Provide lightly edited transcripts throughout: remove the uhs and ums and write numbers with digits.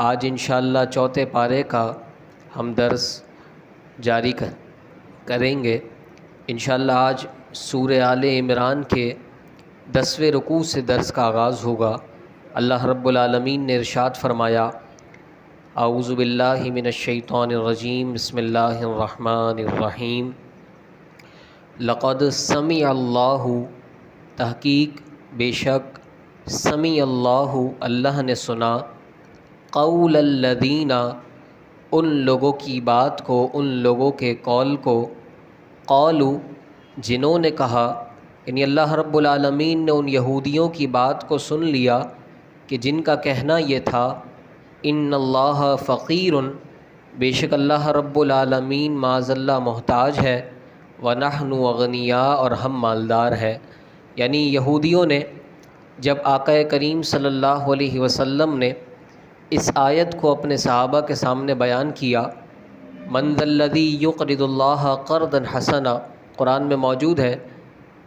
آج انشاءاللہ چوتھے پارے کا ہم درس جاری کریں گے۔ انشاءاللہ آج سورہ آل عمران کے 10ویں رکوع سے درس کا آغاز ہوگا۔ اللہ رب العالمین نے ارشاد فرمایا، اعوذ باللہ من الشیطان الرجیم، بسم اللہ الرحمن الرحیم۔ لقد سمع اللہ، تحقیق بے شک سمع اللہ، اللہ نے سنا، قول الذین، ان لوگوں کی بات کو، ان لوگوں کے قول کو، قالوا، جنہوں نے کہا، یعنی اللہ رب العالمین نے ان یہودیوں کی بات کو سن لیا کہ جن کا کہنا یہ تھا، ان اللہ فقیر، بے شک اللہ رب العالمین معاذ اللہ محتاج ہے، ونحن اغنیاء، اور ہم مالدار ہیں۔ یعنی یہودیوں نے جب آقا کریم صلی اللہ علیہ وسلم نے اس آیت کو اپنے صحابہ کے سامنے بیان کیا، من ذا الذی یقرض اللہ قرضا حسنا، قرآن میں موجود ہے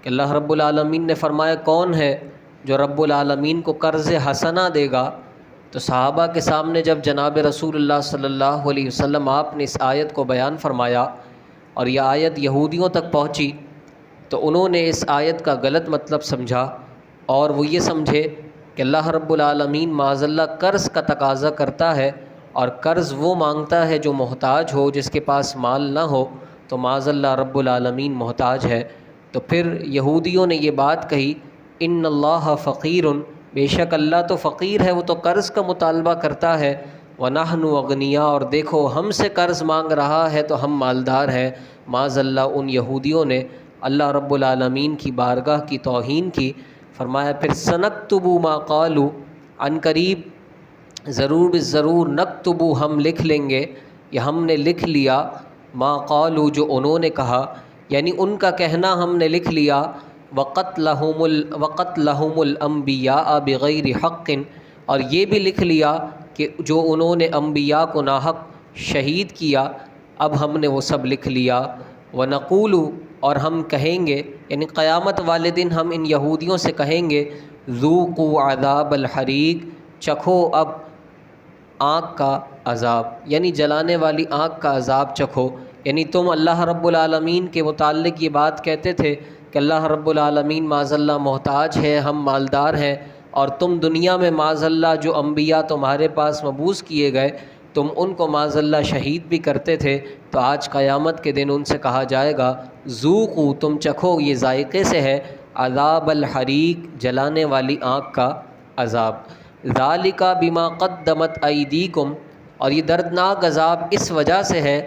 کہ اللہ رب العالمین نے فرمایا کون ہے جو رب العالمین کو قرض حسنا دے گا۔ تو صحابہ کے سامنے جب جناب رسول اللہ صلی اللہ علیہ وسلم آپ نے اس آیت کو بیان فرمایا اور یہ آیت یہودیوں تک پہنچی تو انہوں نے اس آیت کا غلط مطلب سمجھا، اور وہ یہ سمجھے کہ اللہ رب العالمین معاذ اللہ قرض کا تقاضا کرتا ہے، اور قرض وہ مانگتا ہے جو محتاج ہو، جس کے پاس مال نہ ہو، تو معاذ اللہ رب العالمین محتاج ہے۔ تو پھر یہودیوں نے یہ بات کہی، ان اللہ فقیر، بے شک اللہ تو فقیر ہے، وہ تو قرض کا مطالبہ کرتا ہے، ونحن اغنیاء، اور دیکھو ہم سے قرض مانگ رہا ہے تو ہم مالدار ہیں۔ معاذ اللہ ان یہودیوں نے اللہ رب العالمین کی بارگاہ کی توہین کی۔ فرمایا پھر سنکتب ما قالوا، عن قریب ضرور بالضرور، نکتب ہم لکھ لیں گے، یا ہم نے لکھ لیا، ما قالوا جو انہوں نے کہا، یعنی ان کا کہنا ہم نے لکھ لیا، وقتلہم الانبیاء بغیر حق، اور یہ بھی لکھ لیا کہ جو انہوں نے انبیاء کو ناحق شہید کیا، اب ہم نے وہ سب لکھ لیا۔ ونقول، اور ہم کہیں گے، یعنی قیامت والے دن ہم ان یہودیوں سے کہیں گے، ذوقوا عذاب الحریق، چکھو اب آگ کا عذاب، یعنی جلانے والی آگ کا عذاب چکھو۔ یعنی تم اللہ رب العالمین کے متعلق یہ بات کہتے تھے کہ اللہ رب العالمین معاذ اللہ محتاج ہے، ہم مالدار ہیں، اور تم دنیا میں معاذ اللہ جو انبیاء تمہارے پاس مبعوث کیے گئے تم ان کو معاذ اللہ شہید بھی کرتے تھے، تو آج قیامت کے دن ان سے کہا جائے گا، ذوقوا، تم چکھو، یہ ذائقے سے ہے، عذاب الحریق، جلانے والی آگ کا عذاب۔ ذالک بما قدمت ایدیکم، اور یہ دردناک عذاب اس وجہ سے ہے،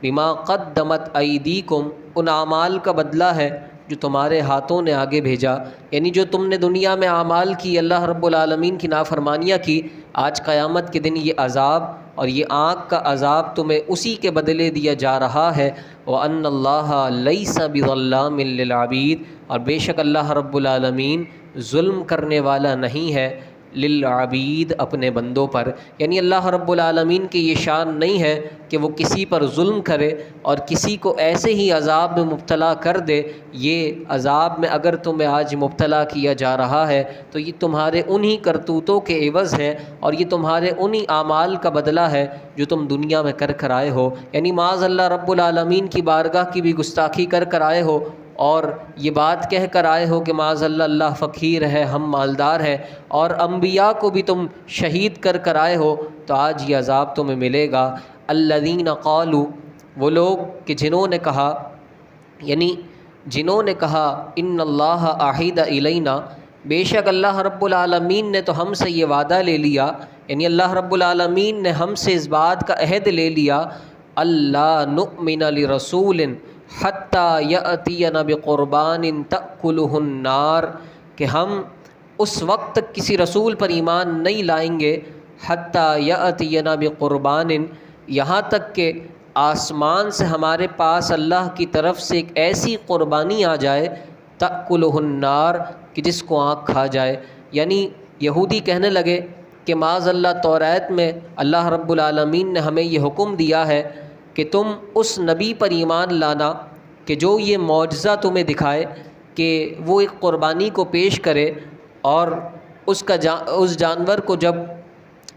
بما قدمت ایدیکم، ان اعمال کا بدلہ ہے جو تمہارے ہاتھوں نے آگے بھیجا، یعنی جو تم نے دنیا میں اعمال کی، اللہ رب العالمین کی نافرمانیاں کی، آج قیامت کے دن یہ عذاب اور یہ آگ کا عذاب تمہیں اسی کے بدلے دیا جا رہا ہے۔ وَأَنَّ اللَّهَ لَيْسَ بِظَلَّامٍ لِّلْعَبِيدِ، اور بے شک اللہ رب العالمین ظلم کرنے والا نہیں ہے، للعبید، اپنے بندوں پر، یعنی اللہ رب العالمین کی یہ شان نہیں ہے کہ وہ کسی پر ظلم کرے اور کسی کو ایسے ہی عذاب میں مبتلا کر دے۔ یہ عذاب میں اگر تمہیں آج مبتلا کیا جا رہا ہے تو یہ تمہارے انہی کرتوتوں کے عوض ہے، اور یہ تمہارے انہی اعمال کا بدلہ ہے جو تم دنیا میں کر کر آئے ہو، یعنی معاذ اللہ رب العالمین کی بارگاہ کی بھی گستاخی کر کر آئے ہو، اور یہ بات کہہ کر آئے ہو کہ معاذ اللہ اللہ فقیر ہے، ہم مالدار ہیں، اور انبیاء کو بھی تم شہید کر کر آئے ہو، تو آج یہ عذاب تمہیں ملے گا۔ الذین قالوا، وہ لوگ کہ جنہوں نے کہا، یعنی جنہوں نے کہا، ان اللہ عہد الینا، بے شک اللہ رب العالمین نے تو ہم سے یہ وعدہ لے لیا، یعنی اللہ رب العالمین نے ہم سے اس بات کا عہد لے لیا، اللہ نؤمن لرسول حتی یأتینا بقربان تأکلہ النار، کہ ہم اس وقت تک کسی رسول پر ایمان نہیں لائیں گے، حتی یأتینا بقربان، یہاں تک کہ آسمان سے ہمارے پاس اللہ کی طرف سے ایک ایسی قربانی آ جائے، تأکلہ النار، کہ جس کو آگ کھا جائے۔ یعنی یہودی کہنے لگے کہ معاذ اللہ توریت میں اللہ رب العالمین نے ہمیں یہ حکم دیا ہے کہ تم اس نبی پر ایمان لانا کہ جو یہ معجزہ تمہیں دکھائے کہ وہ ایک قربانی کو پیش کرے، اور اس جانور کو جب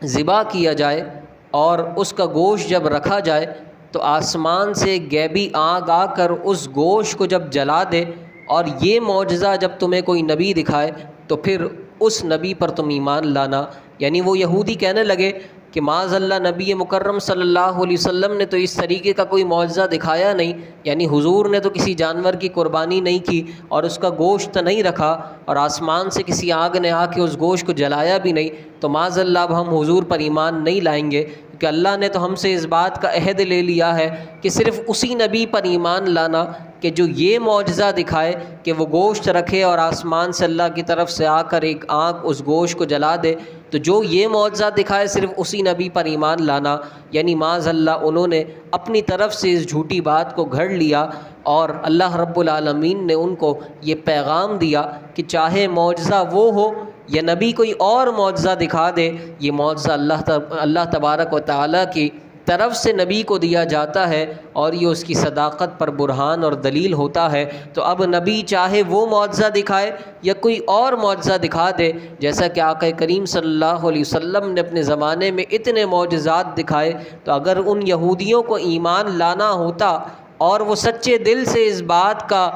ذبح کیا جائے اور اس کا گوشت جب رکھا جائے تو آسمان سے غیبی آگ آ کر اس گوشت کو جب جلا دے، اور یہ معجزہ جب تمہیں کوئی نبی دکھائے تو پھر اس نبی پر تم ایمان لانا۔ یعنی وہ یہودی کہنے لگے کہ معاذ اللہ، نبی مکرم صلی اللہ علیہ وسلم نے تو اس طریقے کا کوئی معجزہ دکھایا نہیں، یعنی حضور نے تو کسی جانور کی قربانی نہیں کی اور اس کا گوشت نہیں رکھا، اور آسمان سے کسی آگ نے آ کے اس گوشت کو جلایا بھی نہیں، تو معاذ اللہ اب ہم حضور پر ایمان نہیں لائیں گے، کہ اللہ نے تو ہم سے اس بات کا عہد لے لیا ہے کہ صرف اسی نبی پر ایمان لانا کہ جو یہ معجزہ دکھائے کہ وہ گوشت رکھے اور آسمان سے اللہ کی طرف سے آ کر ایک آگ اس گوشت کو جلا دے، تو جو یہ معجزہ دکھائے صرف اسی نبی پر ایمان لانا۔ یعنی معاذ اللہ انہوں نے اپنی طرف سے اس جھوٹی بات کو گھڑ لیا، اور اللہ رب العالمین نے ان کو یہ پیغام دیا کہ چاہے معجزہ وہ ہو یا نبی کوئی اور معجزہ دکھا دے، یہ معجزہ اللہ تبارک و تعالیٰ کی طرف سے نبی کو دیا جاتا ہے، اور یہ اس کی صداقت پر برہان اور دلیل ہوتا ہے۔ تو اب نبی چاہے وہ معجزہ دکھائے یا کوئی اور معجزہ دکھا دے، جیسا کہ آقا کریم صلی اللہ علیہ وسلم نے اپنے زمانے میں اتنے معجزات دکھائے، تو اگر ان یہودیوں کو ایمان لانا ہوتا اور وہ سچے دل سے اس بات کا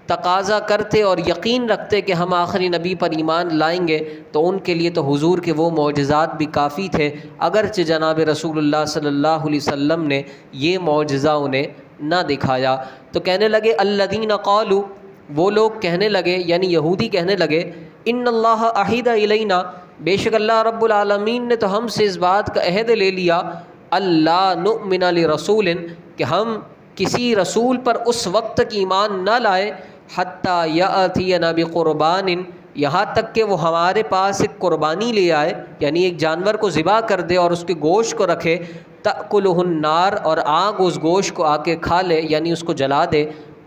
تقاضا کرتے اور یقین رکھتے کہ ہم آخری نبی پر ایمان لائیں گے، تو ان کے لیے تو حضور کے وہ معجزات بھی کافی تھے، اگرچہ جناب رسول اللہ صلی اللہ علیہ وسلم نے یہ معجزہ انہیں نہ دکھایا۔ تو کہنے لگے الذین قالوا، وہ لوگ کہنے لگے یعنی یہودی کہنے لگے، ان اللہ عہد الینا، بے شک اللہ رب العالمین نے تو ہم سے اس بات کا عہد لے لیا، اللہ نؤمن لرسول، کہ ہم کسی رسول پر اس وقت تک ایمان نہ لائے حتیٰ یأتینا بقربان، یہاں تک کہ وہ ہمارے پاس ایک قربانی لے آئے، یعنی ایک جانور کو ذبح کر دے اور اس کے گوشت کو رکھے، تأکلہ النار، اور آگ اس گوشت کو آ کے کھا لے، یعنی اس کو جلا دے۔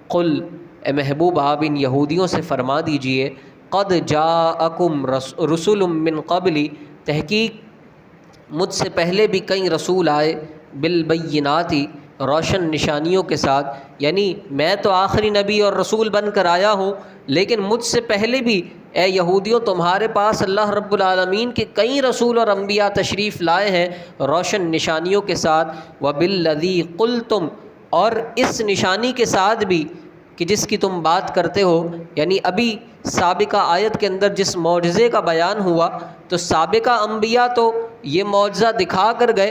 قل، اے محبوب آپ ان یہودیوں سے فرما دیجئے، قد جاءکم رسل من قبلی، تحقیق مجھ سے پہلے بھی کئی رسول آئے، بالبینات، روشن نشانیوں کے ساتھ، یعنی میں تو آخری نبی اور رسول بن کر آیا ہوں، لیکن مجھ سے پہلے بھی اے یہودیوں تمہارے پاس اللہ رب العالمین کے کئی رسول اور انبیاء تشریف لائے ہیں روشن نشانیوں کے ساتھ، وبالذی قلتم، اور اس نشانی کے ساتھ بھی کہ جس کی تم بات کرتے ہو، یعنی ابھی سابقہ آیت کے اندر جس معجزے کا بیان ہوا، تو سابقہ انبیاء تو یہ معجزہ دکھا کر گئے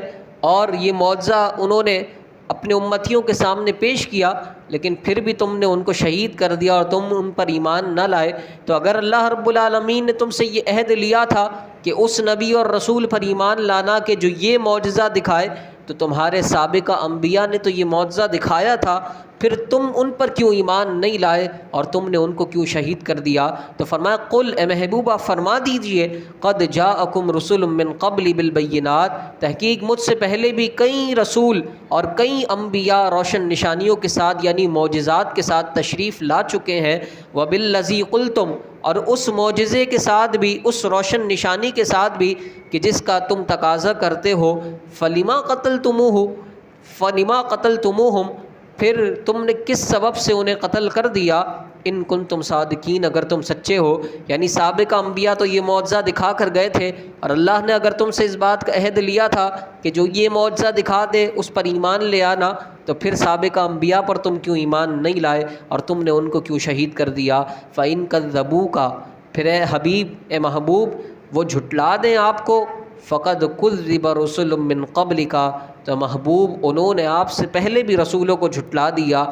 اور یہ معجزہ انہوں نے اپنے امتیوں کے سامنے پیش کیا، لیکن پھر بھی تم نے ان کو شہید کر دیا اور تم ان پر ایمان نہ لائے۔ تو اگر اللہ رب العالمین نے تم سے یہ عہد لیا تھا کہ اس نبی اور رسول پر ایمان لانا کہ جو یہ معجزہ دکھائے، تو تمہارے سابقہ انبیاء نے تو یہ معجزہ دکھایا تھا، پھر تم ان پر کیوں ایمان نہیں لائے اور تم نے ان کو کیوں شہید کر دیا؟ تو فرمایا قل، اے محبوبہ فرما دیجئے، قد جاءکم رسل من قبل بالبینات، تحقیق مجھ سے پہلے بھی کئی رسول اور کئی انبیاء روشن نشانیوں کے ساتھ یعنی معجزات کے ساتھ تشریف لا چکے ہیں، وبالذی قلتم، اور اس معجزے کے ساتھ بھی، اس روشن نشانی کے ساتھ بھی کہ جس کا تم تقاضا کرتے ہو، فلما قتلتموہم، پھر تم نے کس سبب سے انہیں قتل کر دیا، ان کنتم صادقین، اگر تم سچے ہو۔ یعنی سابقہ انبیاء تو یہ معجزہ دکھا کر گئے تھے، اور اللہ نے اگر تم سے اس بات کا عہد لیا تھا کہ جو یہ معجزہ دکھا دے اس پر ایمان لے آنا، تو پھر سابقہ انبیاء پر تم کیوں ایمان نہیں لائے اور تم نے ان کو کیوں شہید کر دیا؟ فَإِن كَذَّبُوكَ، پھر اے حبیب، اے محبوب، وہ جھٹلا دیں آپ کو، فقد کذب رسل من قبلک، تو محبوب انہوں نے آپ سے پہلے بھی رسولوں کو جھٹلا دیا،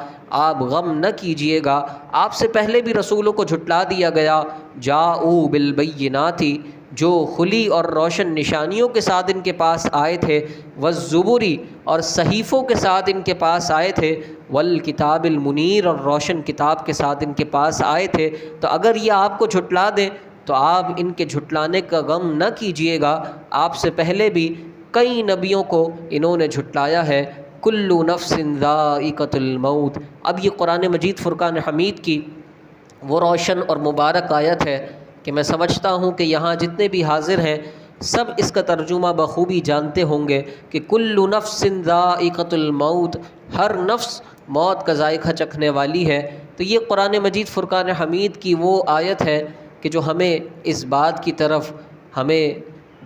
آپ غم نہ کیجئے گا، آپ سے پہلے بھی رسولوں کو جھٹلا دیا گیا، جاءوا بالبینات، جو کھلی اور روشن نشانیوں کے ساتھ ان کے پاس آئے تھے، والزبر، اور صحیفوں کے ساتھ ان کے پاس آئے تھے، والکتاب المنیر، اور روشن کتاب کے ساتھ ان کے پاس آئے تھے۔ تو اگر یہ آپ کو جھٹلا دیں تو آپ ان کے جھٹلانے کا غم نہ کیجئے گا، آپ سے پہلے بھی کئی نبیوں کو انہوں نے جھٹلایا ہے۔ کل نفس ذائقۃ الموت، اب یہ قرآن مجید فرقان حمید کی وہ روشن اور مبارک آیت ہے کہ میں سمجھتا ہوں کہ یہاں جتنے بھی حاضر ہیں سب اس کا ترجمہ بخوبی جانتے ہوں گے کہ کل نفس ذائقۃ الموت، ہر نفس موت کا ذائقہ چکھنے والی ہے۔ تو یہ قرآن مجید فرقان حمید کی وہ آیت ہے کہ جو ہمیں اس بات کی طرف ہمیں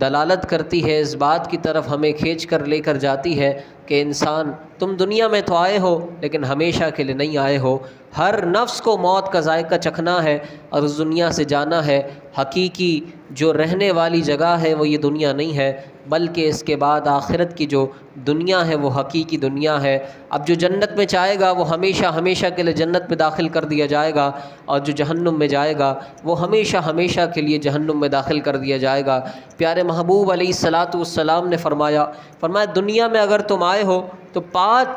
دلالت کرتی ہے، اس بات کی طرف ہمیں کھینچ کر لے کر جاتی ہے کہ انسان تم دنیا میں تو آئے ہو لیکن ہمیشہ کے لیے نہیں آئے ہو۔ ہر نفس کو موت کا ذائقہ چکھنا ہے اور اس دنیا سے جانا ہے۔ حقیقی جو رہنے والی جگہ ہے وہ یہ دنیا نہیں ہے، بلکہ اس کے بعد آخرت کی جو دنیا ہے وہ حقیقی دنیا ہے۔ اب جو جنت میں جائے گا وہ ہمیشہ ہمیشہ کے لیے جنت میں داخل کر دیا جائے گا، اور جو جہنم میں جائے گا وہ ہمیشہ ہمیشہ کے لیے جہنم میں داخل کر دیا جائے گا۔ پیارے محبوب علیہ الصلاۃ والسلام نے فرمایا دنیا میں اگر تم آئے ہو تو 5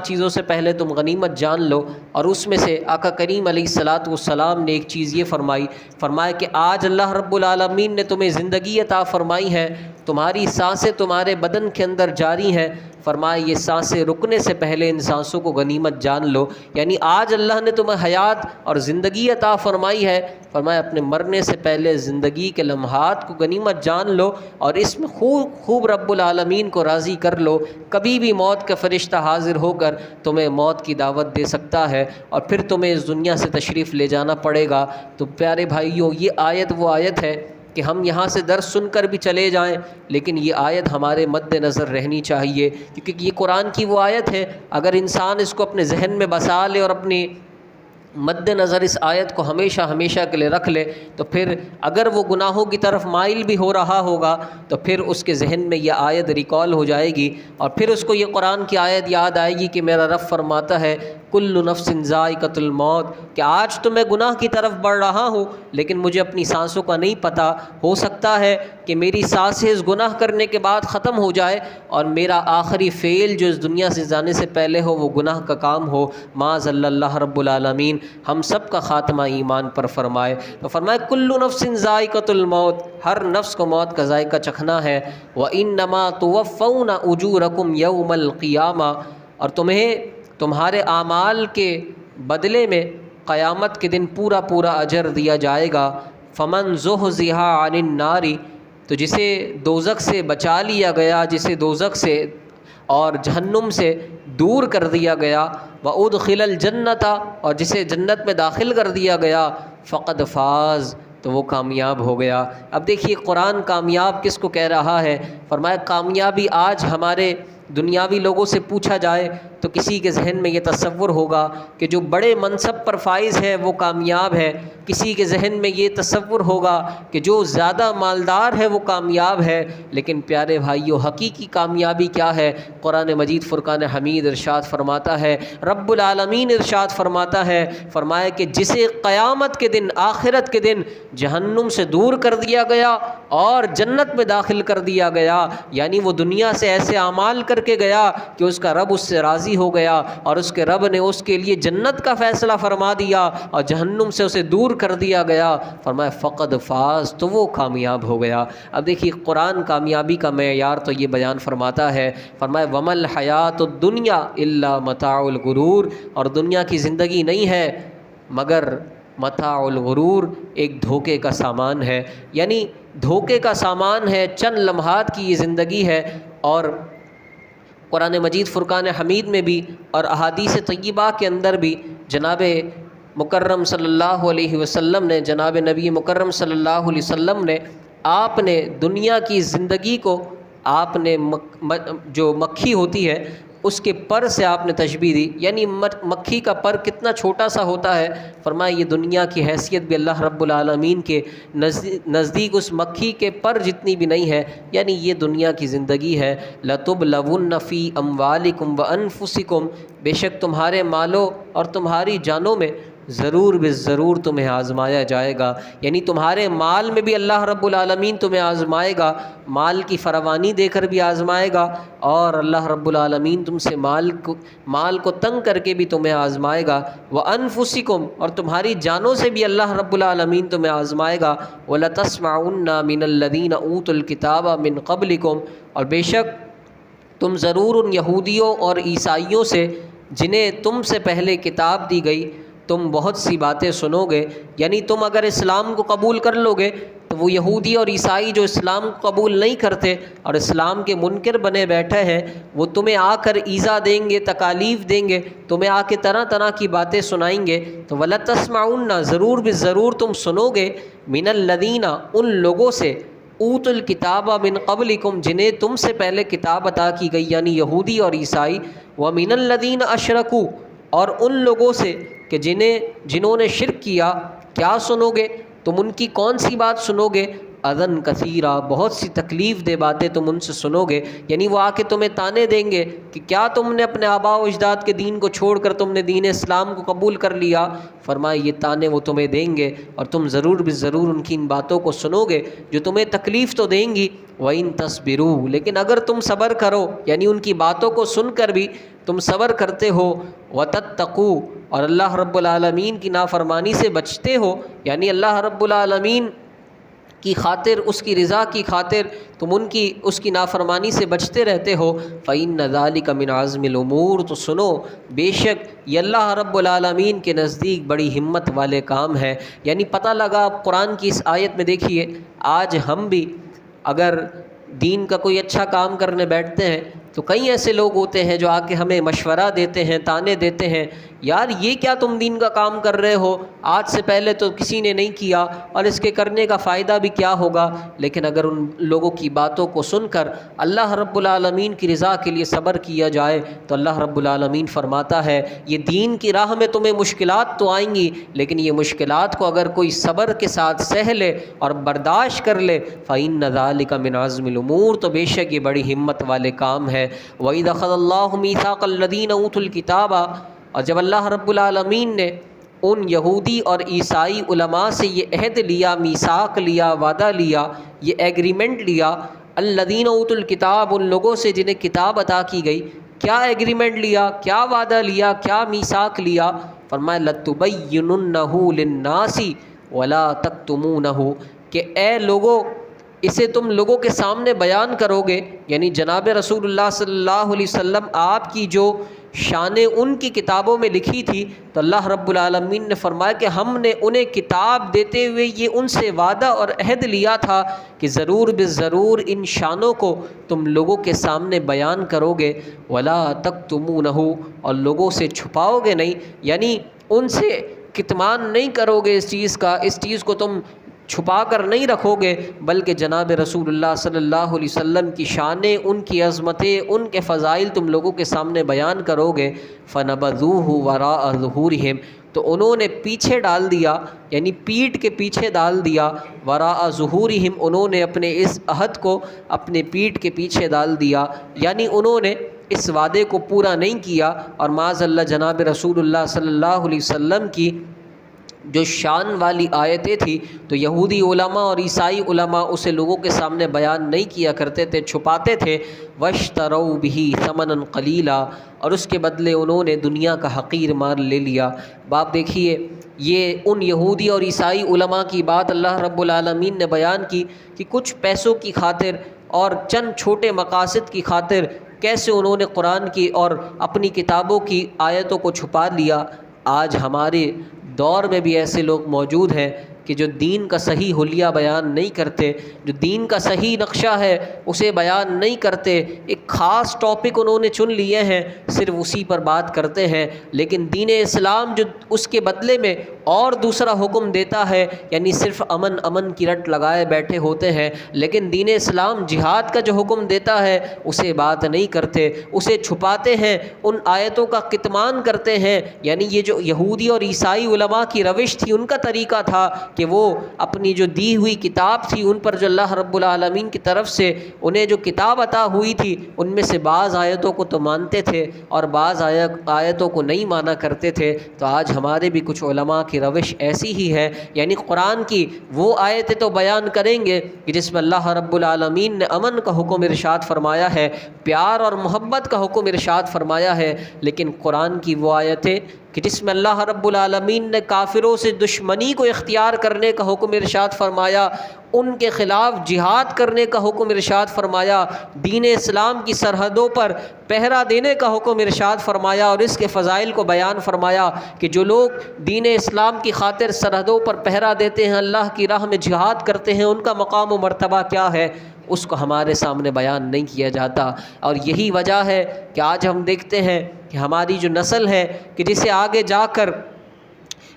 چیزوں سے پہلے تم غنیمت جان لو، اور اس میں سے آقا کریم علیہ الصلاۃ والسلام نے ایک چیز یہ فرمایا کہ آج اللہ رب العالمین نے تمہیں زندگی عطا فرمائی ہے، تمہاری سانسیں تمہارے بدن کے اندر جاری ہیں، فرمایا یہ سانسیں رکنے سے پہلے ان سانسوں کو غنیمت جان لو۔ یعنی آج اللہ نے تمہیں حیات اور زندگی عطا فرمائی ہے، فرمایا اپنے مرنے سے پہلے زندگی کے لمحات کو غنیمت جان لو اور اس میں خوب رب العالمین کو راضی کر لو۔ کبھی بھی موت کا فرشتہ حاضر ہو کر تمہیں موت کی دعوت دے سکتا ہے اور پھر تمہیں اس دنیا سے تشریف لے جانا پڑے گا۔ تو پیارے بھائیوں، یہ آیت وہ آیت ہے کہ ہم یہاں سے درس سن کر بھی چلے جائیں، لیکن یہ آیت ہمارے مد نظر رہنی چاہیے، کیونکہ یہ قرآن کی وہ آیت ہے، اگر انسان اس کو اپنے ذہن میں بسا لے اور اپنی مد نظر اس آیت کو ہمیشہ ہمیشہ کے لیے رکھ لے، تو پھر اگر وہ گناہوں کی طرف مائل بھی ہو رہا ہوگا تو پھر اس کے ذہن میں یہ آیت ریکال ہو جائے گی، اور پھر اس کو یہ قرآن کی آیت یاد آئے گی کہ میرا رب فرماتا ہے کل نفس ذائقۃ الموت، کہ آج تو میں گناہ کی طرف بڑھ رہا ہوں لیکن مجھے اپنی سانسوں کا نہیں پتہ، ہو سکتا ہے کہ میری سانسیں اس گناہ کرنے کے بعد ختم ہو جائے اور میرا آخری فعل جو اس دنیا سے جانے سے پہلے ہو وہ گناہ کا کام ہو۔ معاذ اللہ رب العالمین ہم سب کا خاتمہ ایمان پر فرمائے۔ تو فرمائے کل نفس ذائقۃ الموت، ہر نفس کو موت کا ذائقہ چکھنا ہے۔ وَإِنَّمَا تُوَفَّوْنَ أُجُورَكُمْ يَوْمَ الْقِيَامَةِ، اور تمہیں تمہارے اعمال کے بدلے میں قیامت کے دن پورا اجر دیا جائے گا۔ فَمَنْ زُحْزِحَ عَنِ النَّارِ، تو جسے دوزخ سے بچا لیا گیا، جسے دوزخ سے اور جہنم سے دور کر دیا گیا، وَأُدْخِلَ الْجَنَّةَ، اور جسے جنت میں داخل کر دیا گیا، فَقَدْ فَازَ، تو وہ کامیاب ہو گیا۔ اب دیکھیے قرآن کامیاب کس کو کہہ رہا ہے؟ فرمایا کامیابی آج ہمارے دنیاوی لوگوں سے پوچھا جائے تو کسی کے ذہن میں یہ تصور ہوگا کہ جو بڑے منصب پر فائز ہے وہ کامیاب ہے، کسی کے ذہن میں یہ تصور ہوگا کہ جو زیادہ مالدار ہے وہ کامیاب ہے، لیکن پیارے بھائیو حقیقی کامیابی کیا ہے؟ قرآن مجید فرقان حمید ارشاد فرماتا ہے، رب العالمین ارشاد فرماتا ہے، فرمایا کہ جسے قیامت کے دن، آخرت کے دن جہنم سے دور کر دیا گیا اور جنت میں داخل کر دیا گیا، یعنی وہ دنیا سے ایسے اعمال کر کے گیا کہ اس کا رب اس سے راضی ہو گیا اور اس کے رب نے اس کے لیے جنت کا فیصلہ فرما دیا اور جہنم سے اسے دور کر دیا گیا، فرمایا فقد فاز، تو وہ کامیاب ہو گیا۔ اب دیکھیے قرآن کامیابی کا معیار تو یہ بیان فرماتا ہے، فرمایا وَمَا الْحَيَاةُ الدُّنْيَا إِلَّا مَتَاعُ الْغُرُورِ، اور دنیا کی زندگی نہیں ہے مگر متاع الغرور، ایک دھوکے کا سامان ہے، یعنی دھوکے کا سامان ہے، چند لمحات کی یہ زندگی ہے۔ اور قرآن مجید فرقان حمید میں بھی اور احادیث طیبہ کے اندر بھی جناب مکرم صلی اللہ علیہ وسلم نے، جناب نبی مکرم صلی اللہ علیہ وسلم نے، آپ نے دنیا کی زندگی کو، آپ نے جو مکھی ہوتی ہے اس کے پر سے آپ نے تشبیہ دی، یعنی مکھی کا پر کتنا چھوٹا سا ہوتا ہے، فرمایا یہ دنیا کی حیثیت بھی اللہ رب العالمین کے نزدیک اس مکھی کے پر جتنی بھی نہیں ہے، یعنی یہ دنیا کی زندگی ہے۔ لَتُبْلَوُنَّ فِي أَمْوَالِكُمْ وَأَنفُسِكُمْ، بے شک تمہارے مالوں اور تمہاری جانوں میں ضرور ضرور تمہیں آزمایا جائے گا، یعنی تمہارے مال میں بھی اللہ رب العالمین تمہیں آزمائے گا، مال کی فراوانی دے کر بھی آزمائے گا، اور اللہ رب العالمین تم سے مال کو تنگ کر کے بھی تمہیں آزمائے گا، وَأَنفُسِكُمْ، اور تمہاری جانوں سے بھی اللہ رب العالمین تمہیں آزمائے گا، وَلَتَسْمَعُنَّ مِنَ الَّذِينَ أُوتُوا الْكِتَابَ مِنْ قَبْلِكُمْ، اور بے شک تم ضرور ان یہودیوں اور عیسائیوں سے جنہیں تم سے پہلے کتاب دی گئی تم بہت سی باتیں سنو گے، یعنی تم اگر اسلام کو قبول کر لو گے تو وہ یہودی اور عیسائی جو اسلام کو قبول نہیں کرتے اور اسلام کے منکر بنے بیٹھے ہیں، وہ تمہیں آ کر ایذا دیں گے، تکالیف دیں گے، تمہیں آ کے طرح طرح کی باتیں سنائیں گے، تو وَلَتَسْمَعُنَّ، ضرور تم سنو گے، مِنَ الَّذِينَ، ان لوگوں سے، اوت الکتاب من قبلکم، جنہیں تم سے پہلے کتاب عطا کی گئی، یعنی یہودی اور عیسائی، ومن الذین اشرکوا، اور ان لوگوں سے کہ جنہوں نے شرک کیا، کیا سنو گے تم ان کی کون سی بات سنو گے؟ اذن کثیرا، بہت سی تکلیف دہ باتیں تم ان سے سنو گے، یعنی وہ آ کے تمہیں تانے دیں گے کہ کیا تم نے اپنے آباء و اجداد کے دین کو چھوڑ کر تم نے دین اسلام کو قبول کر لیا؟ فرمایا یہ تانے وہ تمہیں دیں گے اور تم ضرور ضرور ان کی ان باتوں کو سنو گے جو تمہیں تکلیف تو دیں گی۔ وَإِن تَصْبِرُوا، لیکن اگر تم صبر کرو، یعنی ان کی باتوں کو سن کر بھی تم صبر کرتے ہو، وَتَتَّقُوا، اور اللہ رب العالمین کی نافرمانی سے بچتے ہو، یعنی اللہ رب العالمین کی خاطر، اس کی رضا کی خاطر تم اس کی نافرمانی سے بچتے رہتے ہو، فَإِنَّ ذَلِكَ مِنْ عَزْمِ الْأُمُورِ، تو سنو بے شک یہ اللہ رب العالمین کے نزدیک بڑی ہمت والے کام ہے۔ یعنی پتہ لگا قرآن کی اس آیت میں، دیکھیے آج ہم بھی اگر دین کا کوئی اچھا کام کرنے بیٹھتے ہیں تو کئی ایسے لوگ ہوتے ہیں جو آ کے ہمیں مشورہ دیتے ہیں، تانے دیتے ہیں، یار یہ کیا تم دین کا کام کر رہے ہو، آج سے پہلے تو کسی نے نہیں کیا اور اس کے کرنے کا فائدہ بھی کیا ہوگا۔ لیکن اگر ان لوگوں کی باتوں کو سن کر اللہ رب العالمین کی رضا کے لیے صبر کیا جائے تو اللہ رب العالمین فرماتا ہے یہ دین کی راہ میں تمہیں مشکلات تو آئیں گی، لیکن یہ مشکلات کو اگر کوئی صبر کے ساتھ سہ لے اور برداشت کر لے، فَإِنَّ ذَلِكَ مِنْ عَزْمِ الْأُمُورِ، تو بے شک یہ بڑی ہمت والے کام ہے۔ وَإِذْ أَخَذَ اللَّهُ مِيثَاقَ الَّذِينَ أُوتُوا الْكِتَابَ، اور جب اللہ رب العالمین نے ان یہودی اور عیسائی علماء سے یہ عہد لیا، میثاق لیا، وعدہ لیا، یہ ایگریمنٹ لیا، الذین اوتوا الکتاب، ان لوگوں سے جنہیں کتاب عطا کی گئی، کیا ایگریمنٹ لیا، کیا وعدہ لیا، کیا میثاق لیا؟ فرمایا لَتُبَيِّنُنَّهُ لِلنَّاسِ وَلَا تَكْتُمُونَهُ، کہ اے لوگو اسے تم لوگوں کے سامنے بیان کرو گے، یعنی جناب رسول اللہ صلی اللہ علیہ وسلم آپ کی جو شانیں ان کی کتابوں میں لکھی تھی، تو اللہ رب العالمین نے فرمایا کہ ہم نے انہیں کتاب دیتے ہوئے یہ ان سے وعدہ اور عہد لیا تھا کہ ضرور ضرور ان شانوں کو تم لوگوں کے سامنے بیان کرو گے، ولا تکتمونہ، اور لوگوں سے چھپاؤ گے نہیں، یعنی ان سے کتمان نہیں کرو گے اس چیز کو تم چھپا کر نہیں رکھو گے، بلکہ جناب رسول اللہ صلی اللہ علیہ وسلم کی شانیں، ان کی عظمتیں، ان کے فضائل تم لوگوں کے سامنے بیان کرو گے۔ فَنَبَذُوهُ وَرَاءَ ظُهُورِهِمْ، تو انہوں نے پیچھے ڈال دیا، یعنی پیٹھ کے پیچھے ڈال دیا، وَرَاءَ ظُهُورِهِمْ، انہوں نے اپنے اس عہد کو اپنے پیٹھ کے پیچھے ڈال دیا، یعنی انہوں نے اس وعدے کو پورا نہیں کیا، اور معاذ اللہ جناب رسول اللہ صلی اللہ علیہ وسلم کی جو شان والی آیتیں تھی تو یہودی علماء اور عیسائی علماء اسے لوگوں کے سامنے بیان نہیں کیا کرتے تھے، چھپاتے تھے۔ وَاشْتَرَوْا بِهِ ثَمَنًا قَلِيلًا، اور اس کے بدلے انہوں نے دنیا کا حقیر مال لے لیا۔ باپ دیکھیے یہ ان یہودی اور عیسائی علماء کی بات اللہ رب العالمین نے بیان کی کہ کچھ پیسوں کی خاطر اور چند چھوٹے مقاصد کی خاطر کیسے انہوں نے قرآن کی اور اپنی کتابوں کی آیتوں کو چھپا لیا۔ آج ہمارے دور میں بھی ایسے لوگ موجود ہیں کہ جو دین کا صحیح حلیہ بیان نہیں کرتے، جو دین کا صحیح نقشہ ہے اسے بیان نہیں کرتے، ایک خاص ٹاپک انہوں نے چن لیے ہیں، صرف اسی پر بات کرتے ہیں، لیکن دین اسلام جو اس کے بدلے میں اور دوسرا حکم دیتا ہے، یعنی صرف امن کی رٹ لگائے بیٹھے ہوتے ہیں، لیکن دین اسلام جہاد کا جو حکم دیتا ہے اسے بات نہیں کرتے، اسے چھپاتے ہیں، ان آیتوں کا کتمان کرتے ہیں۔ یعنی یہ جو یہودی اور عیسائی علماء کی روش تھی، ان کا طریقہ تھا کہ وہ اپنی جو دی ہوئی کتاب تھی، ان پر جو اللہ رب العالمین کی طرف سے انہیں جو کتاب عطا ہوئی تھی، ان میں سے بعض آیتوں کو تو مانتے تھے اور بعض آیتوں کو نہیں مانا کرتے تھے۔ تو آج ہمارے بھی کچھ علماء کی روش ایسی ہی ہے، یعنی قرآن کی وہ آیتیں تو بیان کریں گے کہ جس میں اللہ رب العالمین نے امن کا حکم ارشاد فرمایا ہے، پیار اور محبت کا حکم ارشاد فرمایا ہے، لیکن قرآن کی وہ آیتیں کہ جس میں اللہ رب العالمین نے کافروں سے دشمنی کو اختیار کرنے کا حکم ارشاد فرمایا، ان کے خلاف جہاد کرنے کا حکم ارشاد فرمایا، دین اسلام کی سرحدوں پر پہرا دینے کا حکم ارشاد فرمایا، اور اس کے فضائل کو بیان فرمایا کہ جو لوگ دین اسلام کی خاطر سرحدوں پر پہرا دیتے ہیں، اللہ کی راہ میں جہاد کرتے ہیں، ان کا مقام و مرتبہ کیا ہے، اس کو ہمارے سامنے بیان نہیں کیا جاتا۔ اور یہی وجہ ہے کہ آج ہم دیکھتے ہیں کہ ہماری جو نسل ہے کہ جسے آگے جا کر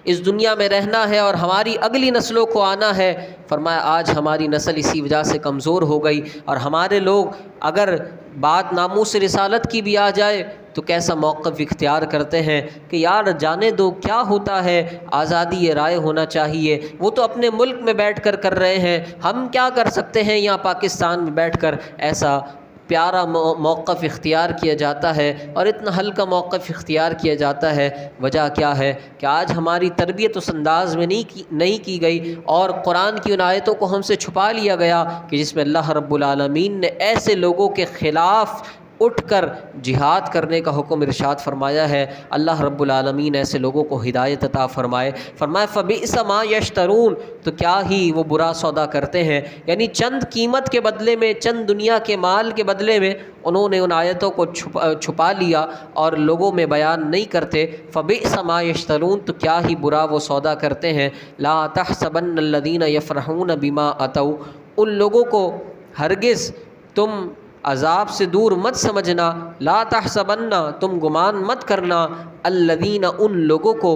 اس دنیا میں رہنا ہے اور ہماری اگلی نسلوں کو آنا ہے۔ فرمایا آج ہماری نسل اسی وجہ سے کمزور ہو گئی، اور ہمارے لوگ اگر بات ناموس رسالت کی بھی آ جائے تو کیسا موقف اختیار کرتے ہیں کہ یار جانے دو، کیا ہوتا ہے، آزادی رائے ہونا چاہیے، وہ تو اپنے ملک میں بیٹھ کر کر رہے ہیں، ہم کیا کر سکتے ہیں یہاں پاکستان میں بیٹھ کر۔ ایسا پیارا موقف اختیار کیا جاتا ہے اور اتنا ہلکا موقف اختیار کیا جاتا ہے۔ وجہ کیا ہے کہ آج ہماری تربیت اس انداز میں نہیں کی گئی، اور قرآن کی ان آیتوں کو ہم سے چھپا لیا گیا کہ جس میں اللہ رب العالمین نے ایسے لوگوں کے خلاف اٹھ کر جہاد کرنے کا حکم ارشاد فرمایا ہے۔ اللہ رب العالمین ایسے لوگوں کو ہدایت عطا فرمائے۔ فرمایا فبئس ما یشترون، تو کیا ہی وہ برا سودا کرتے ہیں، یعنی چند قیمت کے بدلے میں، چند دنیا کے مال کے بدلے میں انہوں نے ان آیتوں کو چھپا لیا اور لوگوں میں بیان نہیں کرتے۔ فبئس ما یشترون، تو کیا ہی برا وہ سودا کرتے ہیں۔ لا تحسبن الذین یفرحون بما اتوا، ان لوگوں کو ہرگز تم عذاب سے دور مت سمجھنا، لا تحسبن، تم گمان مت کرنا، الذین، ان لوگوں کو،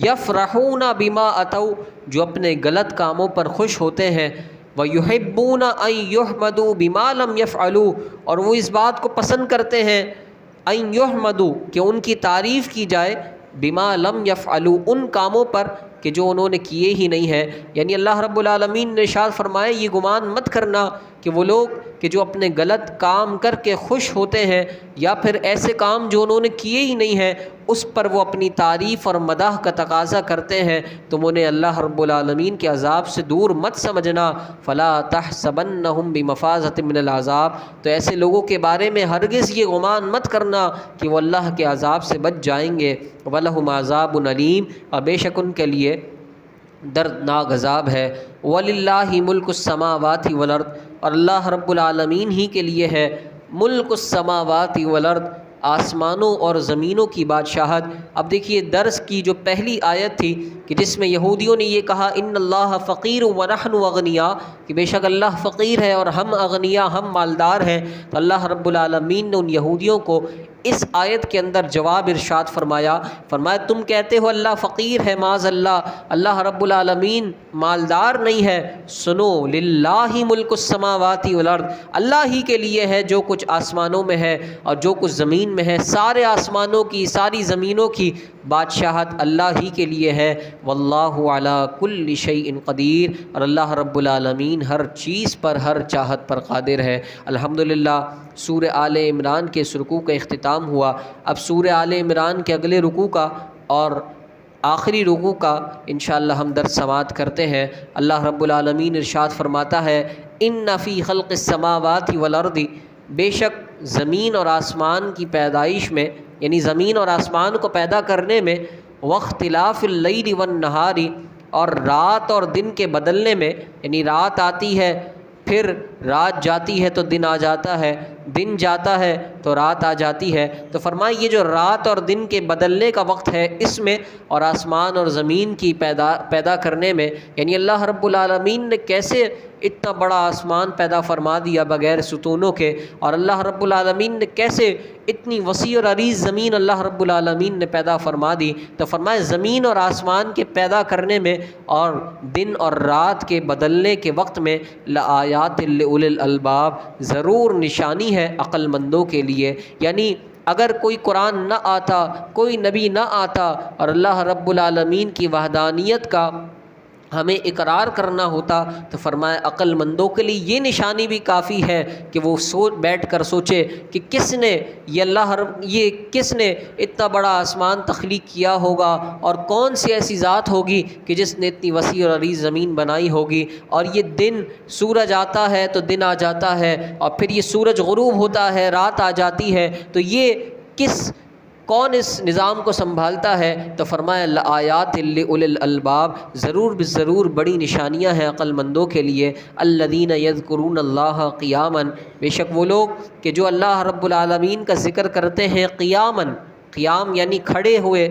یفرحون بما اتوا، جو اپنے غلط کاموں پر خوش ہوتے ہیں، ویحبون ان یحمدوا بما لم یفعلوا، اور وہ اس بات کو پسند کرتے ہیں، ان یحمدوا، کہ ان کی تعریف کی جائے، بما لم یفعلوا، ان کاموں پر کہ جو انہوں نے کیے ہی نہیں ہیں۔ یعنی اللہ رب العالمین نے ارشاد فرمایا یہ گمان مت کرنا کہ وہ لوگ کہ جو اپنے غلط کام کر کے خوش ہوتے ہیں، یا پھر ایسے کام جو انہوں نے کیے ہی نہیں ہیں اس پر وہ اپنی تعریف اور مدح کا تقاضا کرتے ہیں، تم انہیں اللہ رب العالمین کے عذاب سے دور مت سمجھنا۔ فلا تحسبنہم بمفازۃ من العذاب، تو ایسے لوگوں کے بارے میں ہرگز یہ گمان مت کرنا کہ وہ اللہ کے عذاب سے بچ جائیں گے۔ وَلَهُمْ عَذَابٌ أَلِيمٌ، اور بے شک ان کے لیے دردناک عذاب ہے۔ وَلِلَّهِ مُلْكُ السَّمَاوَاتِ وَالْأَرْضِ، اور اللہ رب العالمین ہی کے لیے ہے ملک السماوات والارض، آسمانوں اور زمینوں کی بادشاہت۔ اب دیکھیے درس کی جو پہلی آیت تھی کہ جس میں یہودیوں نے یہ کہا ان اللہ فقیر ونحن اغنیاء، کہ بے شک اللہ فقیر ہے اور ہم اغنیاء، ہم مالدار ہیں، تو اللہ رب العالمین نے ان یہودیوں کو اس آیت کے اندر جواب ارشاد فرمایا تم کہتے ہو اللہ فقیر ہے، معاذ اللہ، اللہ رب العالمین مالدار نہیں ہے، سنو للہ ملک السماوات والارض، اللہ ہی کے لیے ہے جو کچھ آسمانوں میں ہے اور جو کچھ زمین میں ہے، سارے آسمانوں کی ساری زمینوں کی بادشاہت اللہ ہی کے لیے ہے۔ واللہ علی کل شیء قدیر، اور اللہ رب العالمین ہر چیز پر، ہر چاہت پر قادر ہے۔ الحمدللہ سورہ آل عمران کے اس رکوع کا اختتام ہوا۔ اب سورہ آل عمران کے اگلے رکوع کا اور آخری رکوع کا انشاءاللہ ہم درس سماعت کرتے ہیں۔ اللہ رب العالمین ارشاد فرماتا ہے ان فی خلق السماوات والارض، بے شک زمین اور آسمان کی پیدائش میں، یعنی زمین اور آسمان کو پیدا کرنے میں، واختلاف اللیل والنہار، اور رات اور دن کے بدلنے میں، یعنی رات آتی ہے پھر رات جاتی ہے تو دن آ جاتا ہے، دن جاتا ہے تو رات آ جاتی ہے، تو فرمائے یہ جو رات اور دن کے بدلنے کا وقت ہے اس میں، اور آسمان اور زمین کی پیدا کرنے میں، یعنی اللہ رب العالمین نے کیسے اتنا بڑا آسمان پیدا فرما دیا بغیر ستونوں کے، اور اللہ رب العالمین نے کیسے اتنی وسیع اور عریض زمین اللہ رب العالمین نے پیدا فرما دی، تو فرمائے زمین اور آسمان کے پیدا کرنے میں اور دن اور رات کے بدلنے کے وقت میں لآیات لأولی الالباب، ضرور نشانی ہے عقل مندوں کے لیے۔ یعنی اگر کوئی قرآن نہ آتا، کوئی نبی نہ آتا، اور اللہ رب العالمین کی وحدانیت کا ہمیں اقرار کرنا ہوتا، تو فرمایا عقل مندوں کے لیے یہ نشانی بھی کافی ہے کہ وہ بیٹھ کر سوچے کہ کس نے کس نے اتنا بڑا آسمان تخلیق کیا ہوگا، اور کون سی ایسی ذات ہوگی کہ جس نے اتنی وسیع اور عریض زمین بنائی ہوگی، اور یہ دن سورج آتا ہے تو دن آ جاتا ہے، اور پھر یہ سورج غروب ہوتا ہے رات آ جاتی ہے، تو یہ کون اس نظام کو سنبھالتا ہے؟ تو فرمایا لآیات لأولی الالباب، ضرور بڑی نشانیاں ہیں عقل مندوں کے لیے۔ الذین یذکرون اللہ قیاما، بے شک وہ لوگ کہ جو اللہ رب العالمین کا ذکر کرتے ہیں قیاما، قیام یعنی کھڑے ہوئے،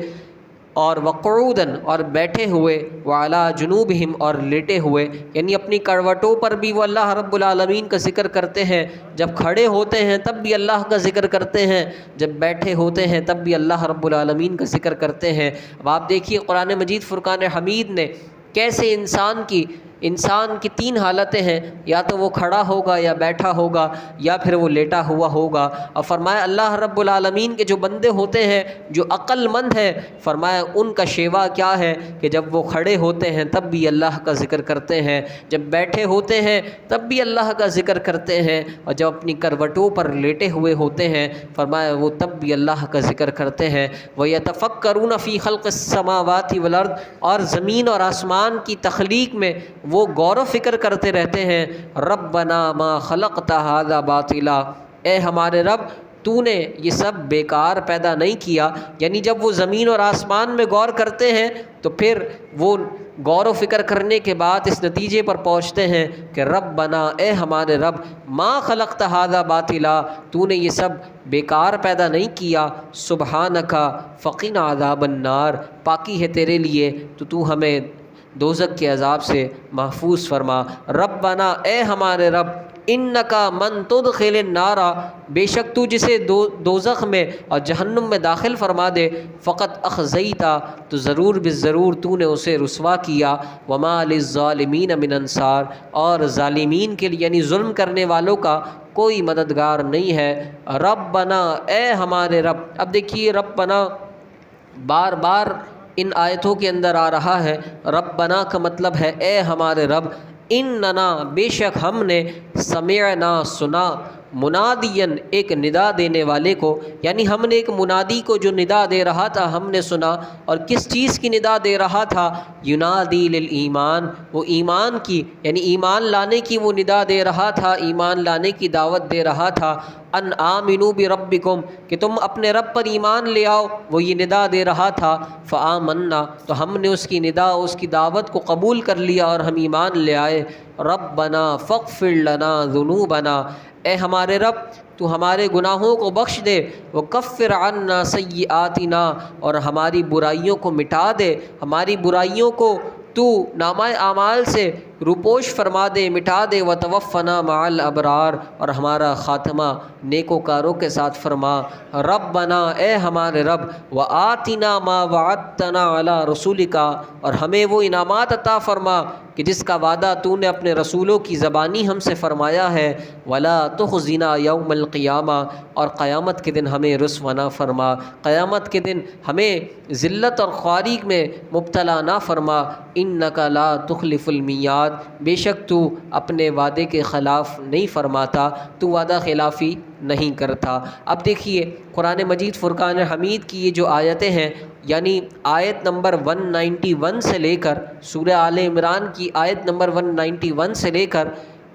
اور وقعودن اور بیٹھے ہوئے، وعلی جنوبہم اور لیٹے ہوئے، یعنی اپنی کروٹوں پر بھی وہ اللہ رب العالمین کا ذکر کرتے ہیں، جب کھڑے ہوتے ہیں تب بھی اللہ کا ذکر کرتے ہیں، جب بیٹھے ہوتے ہیں تب بھی اللہ رب العالمین کا ذکر کرتے ہیں۔ اب آپ دیکھیے قرآن مجید فرقان حمید نے کیسے انسان کی تین حالتیں ہیں، یا تو وہ کھڑا ہوگا یا بیٹھا ہوگا یا پھر وہ لیٹا ہوا ہوگا، اور فرمایا اللہ رب العالمین کے جو بندے ہوتے ہیں جو عقل مند ہیں، فرمایا ان کا شیوا کیا ہے کہ جب وہ کھڑے ہوتے ہیں تب بھی اللہ کا ذکر کرتے ہیں، جب بیٹھے ہوتے ہیں تب بھی اللہ کا ذکر کرتے ہیں، اور جب اپنی کروٹوں پر لیٹے ہوئے ہوتے ہیں فرمایا وہ تب بھی اللہ کا ذکر کرتے ہیں۔ وَيَتَفَكَّرُونَ فِي خَلْقِ السَّمَاوَاتِ وَالْأَرْضِ، اور زمین اور آسمان کی تخلیق میں وہ غور و فکر کرتے رہتے ہیں۔ ربنا ما خلقت ھذا باطلا، اے ہمارے رب تو نے یہ سب بیکار پیدا نہیں کیا، یعنی جب وہ زمین اور آسمان میں غور کرتے ہیں تو پھر وہ غور و فکر کرنے کے بعد اس نتیجے پر پہنچتے ہیں کہ ربنا، اے ہمارے رب، ما خلقت ھذا باطلا، تو نے یہ سب بیکار پیدا نہیں کیا، سبحانک فقنا عذاب النار، پاکی ہے تیرے لیے تو ہمیں دوزخ کے عذاب سے محفوظ فرما۔ ربنا، اے ہمارے رب، انکا من تدخل النار، بے شک تو جسے دوزخ میں اور جہنم میں داخل فرما دے، فقط اخزیتا، تو ضرور بالضرور تو نے اسے رسوا کیا، وما للظالمین من انصار، اور ظالمین کے لیے یعنی ظلم کرنے والوں کا کوئی مددگار نہیں ہے۔ ربنا، اے ہمارے رب، اب دیکھیے ربنا بار بار ان آیتوں کے اندر آ رہا ہے۔ ربنا کا مطلب ہے اے ہمارے رب، اننا، بے شک ہم نے، سمعنا، سنا، منادین، ایک ندا دینے والے کو، یعنی ہم نے ایک منادی کو جو ندا دے رہا تھا ہم نے سنا، اور کس چیز کی ندا دے رہا تھا؟ ینادی للایمان، وہ ایمان کی یعنی ایمان لانے کی وہ ندا دے رہا تھا، ایمان لانے کی دعوت دے رہا تھا۔ ان آمنوا بربکم، کہ تم اپنے رب پر ایمان لے آؤ، وہ یہ ندا دے رہا تھا۔ فآمنا، تو ہم نے اس کی ندا، اس کی دعوت کو قبول کر لیا اور ہم ایمان لے آئے۔ ربنا فاغفر لنا ذنوبنا، اے ہمارے رب تو ہمارے گناہوں کو بخش دے، وکفر عنا سیئاتنا، اور ہماری برائیوں کو مٹا دے، ہماری برائیوں کو تو نامہ اعمال سے روپوش فرما دے، مٹا دے، وتوفنا مع الابرار، اور ہمارا خاتمہ نیکوکاروں کے ساتھ فرما۔ ربنا، اے ہمارے رب، وآتنا ما وعدتنا علی رسولک، اور ہمیں وہ انعامات عطا فرما کہ جس کا وعدہ تو نے اپنے رسولوں کی زبانی ہم سے فرمایا ہے۔ ولا تخزنا یوم القیامہ، اور قیامت کے دن ہمیں رسوا نہ فرما، قیامت کے دن ہمیں ذلت اور خواری میں مبتلا نہ فرما۔ انک لا تخلف المیعاد، بے شک تو اپنے وعدے کے خلاف نہیں فرماتا، تو وعدہ خلافی نہیں کرتا۔ اب دیکھیے قرآن مجید فرقان حمید کی یہ جو آیتیں ہیں، یعنی آیت نمبر 191 سے لے کر سورہ آل عمران کی آیت نمبر 191 سے لے کر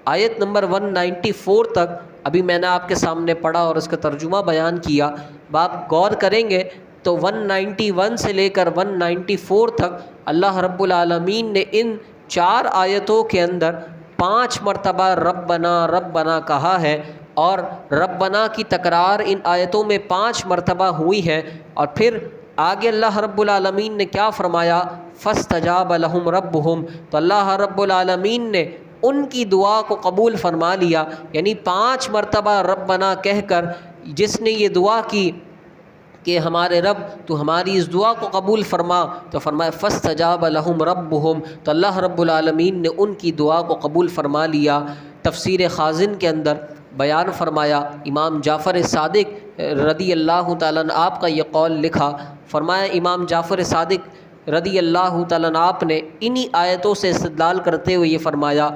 آیت نمبر 194 تک ابھی میں نے آپ کے سامنے پڑھا اور اس کا ترجمہ بیان کیا۔ اب آپ غور کریں گے تو 191 سے لے کر 194 تک اللہ رب العالمین نے ان 4 آیتوں کے اندر 5 مرتبہ ربنا ربنا کہا ہے، اور ربنا کی تکرار ان آیتوں میں 5 مرتبہ ہوئی ہے۔ اور پھر آگے اللہ رب العالمین نے کیا فرمایا؟ فاستجاب لهم ربهم، تو اللہ رب العالمین نے ان کی دعا کو قبول فرما لیا، یعنی 5 مرتبہ ربنا کہہ کر جس نے یہ دعا کی کہ ہمارے رب تو ہماری اس دعا کو قبول فرما، تو فرمایا فاستجاب لهم ربهم، تو اللہ رب العالمین نے ان کی دعا کو قبول فرما لیا۔ تفسیر خازن کے اندر بیان فرمایا، امام جعفر صادق رضی اللہ تعالیٰ عنہ آپ کا یہ قول لکھا، فرمایا امام جعفر صادق رضی اللہ تعالیٰ عنہ آپ نے انہی آیتوں سے استدلال کرتے ہوئے یہ فرمایا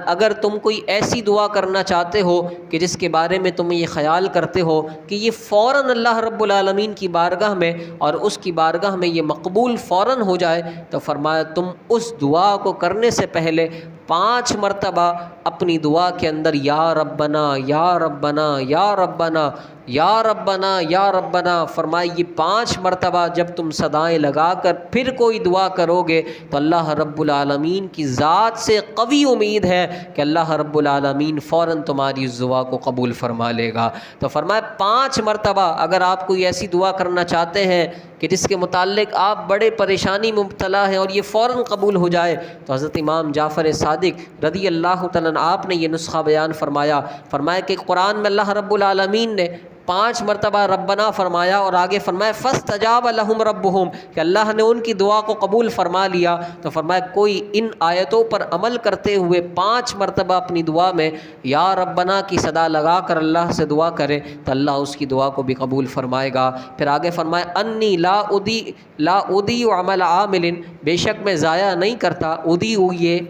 اگر تم کوئی ایسی دعا کرنا چاہتے ہو کہ جس کے بارے میں تم یہ خیال کرتے ہو کہ یہ فوراً اللہ رب العالمین کی بارگاہ میں اور اس کی بارگاہ میں یہ مقبول فوراً ہو جائے، تو فرمایا تم اس دعا کو کرنے سے پہلے 5 مرتبہ اپنی دعا کے اندر یا ربنا یا ربنا یا ربنا یا ربنا یا ربنا، فرمائی یہ 5 مرتبہ جب تم صدائیں لگا کر پھر کوئی دعا کرو گے تو اللہ رب العالمین کی ذات سے قوی امید امید ہے کہ اللہ رب العالمین فوراً تمہاری اس دعا کو قبول فرما لے گا۔ تو فرمایا 5 مرتبہ اگر آپ کوئی ایسی دعا کرنا چاہتے ہیں کہ جس کے متعلق آپ بڑے پریشانی میں مبتلا ہیں اور یہ فوراً قبول ہو جائے، تو حضرت امام جعفر صادق رضی اللہ تعالیٰ عنہ آپ نے یہ نسخہ بیان فرمایا کہ قرآن میں اللہ رب العالمین نے 5 مرتبہ ربنا فرمایا اور آگے فرمایا فاستجاب لہم ربہم، کہ اللہ نے ان کی دعا کو قبول فرما لیا۔ تو فرمایا کوئی ان آیتوں پر عمل کرتے ہوئے 5 مرتبہ اپنی دعا میں یا ربنا کی صدا لگا کر اللہ سے دعا کرے تو اللہ اس کی دعا کو بھی قبول فرمائے گا۔ پھر آگے فرمایا انی لا اودی عمل عامل، بے شک میں ضائع نہیں کرتا، اودی یہ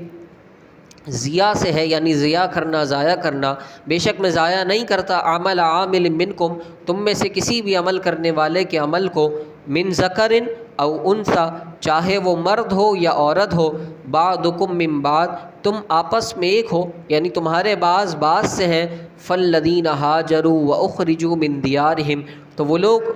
ضیاء سے ہے یعنی ضیاء کرنا، ضائع کرنا، بے شک میں ضائع نہیں کرتا عمل عامل منکم، تم میں سے کسی بھی عمل کرنے والے کے عمل کو، من ذکر او انثی، چاہے وہ مرد ہو یا عورت ہو، بعضکم من بعض، تم آپس میں ایک ہو یعنی تمہارے بعض سے ہیں، فالذین ہاجروا واخرجوا من دیارہم، تو وہ لوگ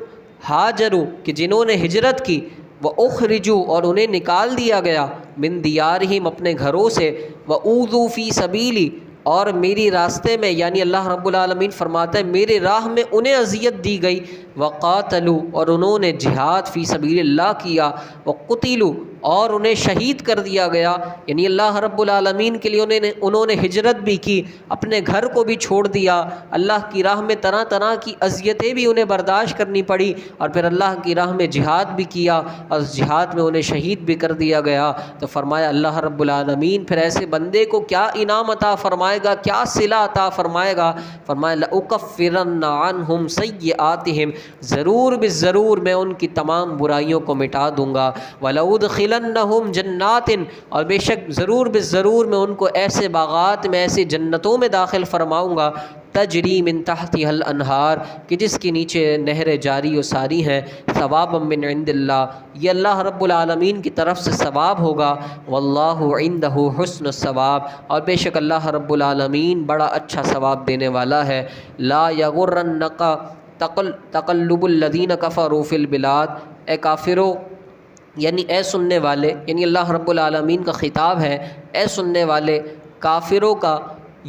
ہاجروا کہ جنہوں نے ہجرت کی، وَأُخْرِجُوا اور انہیں نکال دیا گیا، من دیارہم اپنے گھروں سے، وَأُوذُوا فِي سَبِیلِی اور میری راستے میں یعنی اللہ رب العالمین فرماتا ہے میرے راہ میں انہیں اذیت دی گئی، وَقَاتَلُوا اور انہوں نے جہاد فی سبیل اللہ کیا، وَقُتِلُوا اور انہیں شہید کر دیا گیا، یعنی اللہ رب العالمین کے لیے انہوں نے ہجرت بھی کی، اپنے گھر کو بھی چھوڑ دیا، اللہ کی راہ میں طرح طرح کی اذیتیں بھی انہیں برداشت کرنی پڑی، اور پھر اللہ کی راہ میں جہاد بھی کیا اور اس جہاد میں انہیں شہید بھی کر دیا گیا۔ تو فرمایا اللہ رب العالمین پھر ایسے بندے کو کیا انعام عطا فرمائے گا، کیا صلہ عطا فرمائے گا؟ فرمایا لَأُكَفِّرَنَّ عَنْهُمْ سَيِّئَاتِهِمْ، ضرور بالضرور میں ان کی تمام برائیوں کو مٹا دوں گا، وَلَأُدْخِلَنَّهُمْ جَنَّاتٍ اور بے شک ضرور بالضرور میں ان کو ایسے باغات میں، ایسے جنتوں میں داخل فرماؤں گا، تجری من تحتها الانہار کہ جس کے نیچے نہریں جاری و ساری ہیں، ثوابا من عند اللہ یہ اللہ رب العالمین کی طرف سے ثواب ہوگا، واللہ عندہ حسن الثواب اور بے شک اللہ رب العالمین بڑا اچھا ثواب دینے والا ہے۔ لا یغرنک تقلب الذین کفروا فی البلاد، اے کافرو یعنی اے سننے والے، یعنی اللہ رب العالمین کا خطاب ہے، اے سننے والے کافروں کا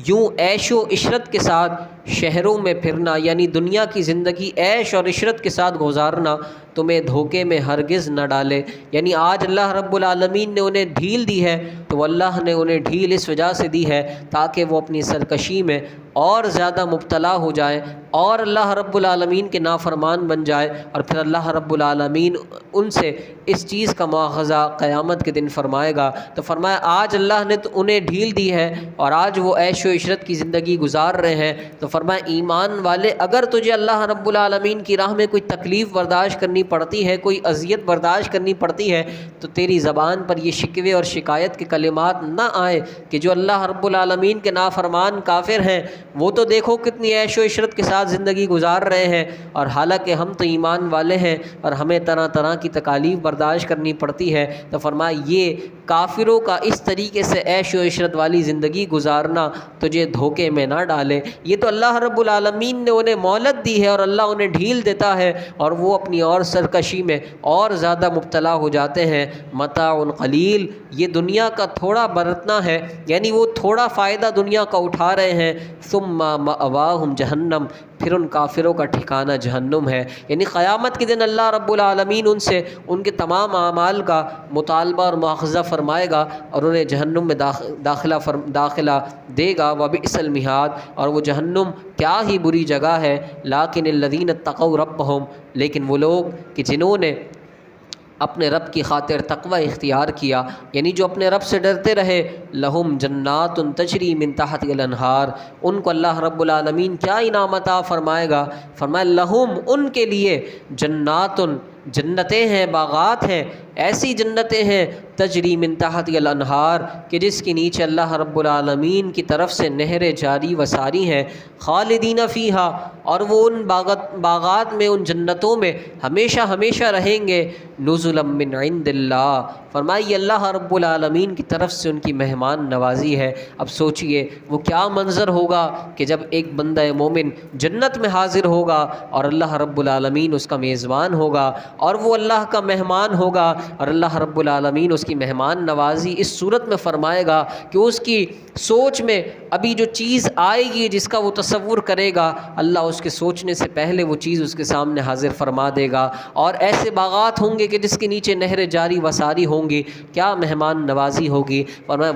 یوں عیش و عشرت کے ساتھ شہروں میں پھرنا یعنی دنیا کی زندگی عیش اور عشرت کے ساتھ گزارنا تمہیں دھوکے میں ہرگز نہ ڈالے، یعنی آج اللہ رب العالمین نے انہیں ڈھیل دی ہے تو اللہ نے انہیں ڈھیل اس وجہ سے دی ہے تاکہ وہ اپنی سرکشی میں اور زیادہ مبتلا ہو جائیں اور اللہ رب العالمین کے نافرمان بن جائے، اور پھر اللہ رب العالمین ان سے اس چیز کا مواخذہ قیامت کے دن فرمائے گا۔ تو فرمایا آج اللہ نے تو انہیں ڈھیل دی ہے اور آج وہ عیش و عشرت کی زندگی گزار رہے ہیں، تو فرمایا ایمان والے اگر تجھے اللہ رب العالمین کی راہ میں کوئی تکلیف برداشت کرنی پڑتی ہے، کوئی اذیت برداشت کرنی پڑتی ہے، تو تیری زبان پر یہ شکوے اور شکایت کے کلمات نہ آئیں کہ جو اللہ رب العالمین کے نافرمان کافر ہیں وہ تو دیکھو کتنی عیش و عشرت کے ساتھ زندگی گزار رہے ہیں، اور حالانکہ ہم تو ایمان والے ہیں اور ہمیں طرح طرح کی تکالیف برداشت کرنی پڑتی ہے۔ تو فرمایا یہ کافروں کا اس طریقے سے عیش و عشرت والی زندگی گزارنا تجھے دھوکے میں نہ ڈالے، یہ تو اللہ رب العالمین نے انہیں مہلت دی ہے اور اللہ انہیں ڈھیل دیتا ہے اور وہ اپنی اور سرکشی میں اور زیادہ مبتلا ہو جاتے ہیں۔ متاع قلیل یہ دنیا کا تھوڑا برتنا ہے، یعنی وہ تھوڑا فائدہ دنیا کا اٹھا رہے ہیں، ثم مأواہم جہنم پھر ان کافروں کا ٹھکانہ جہنم ہے، یعنی قیامت کے دن اللہ رب العالمین ان سے ان کے تمام اعمال کا مطالبہ اور مواخذہ فرمائے گا اور انہیں جہنم میں داخلہ دے گا۔ وبئس المہاد اور وہ جہنم کیا ہی بری جگہ ہے۔ لیکن الذین اتقوا ربہم لیکن وہ لوگ کہ جنہوں نے اپنے رب کی خاطر تقوی اختیار کیا، یعنی جو اپنے رب سے ڈرتے رہے، لہم جنات تجری من تحت الانہار ان کو اللہ رب العالمین کیا انعام عطا فرمائے گا؟ فرمایا لہم ان کے لیے جنات جنتیں ہیں، باغات ہیں، ایسی جنتیں ہیں تجری من تحت الانہار کہ جس کے نیچے اللہ رب العالمین کی طرف سے نہریں جاری و ساری ہیں، خالدین فیہا اور وہ ان باغات میں، ان جنتوں میں ہمیشہ ہمیشہ رہیں گے، نزلا من عند اللہ فرمایا یہ اللہ رب العالمین کی طرف سے ان کی مہمان نوازی ہے۔ اب سوچئے وہ کیا منظر ہوگا کہ جب ایک بندہ مومن جنت میں حاضر ہوگا اور اللہ رب العالمین اس کا میزبان ہوگا اور وہ اللہ کا مہمان ہوگا، اور اللہ رب العالمین اس کی مہمان نوازی اس صورت میں فرمائے گا کہ اس کی سوچ میں ابھی جو چیز آئے گی جس کا وہ تصور کرے گا، اللہ اس کے سوچنے سے پہلے وہ چیز اس کے سامنے حاضر فرما دے گا، اور ایسے باغات ہوں گے کہ جس کے نیچے نہر جاری وساری ہوں گی، کیا مہمان نوازی ہوگی۔ فرمایا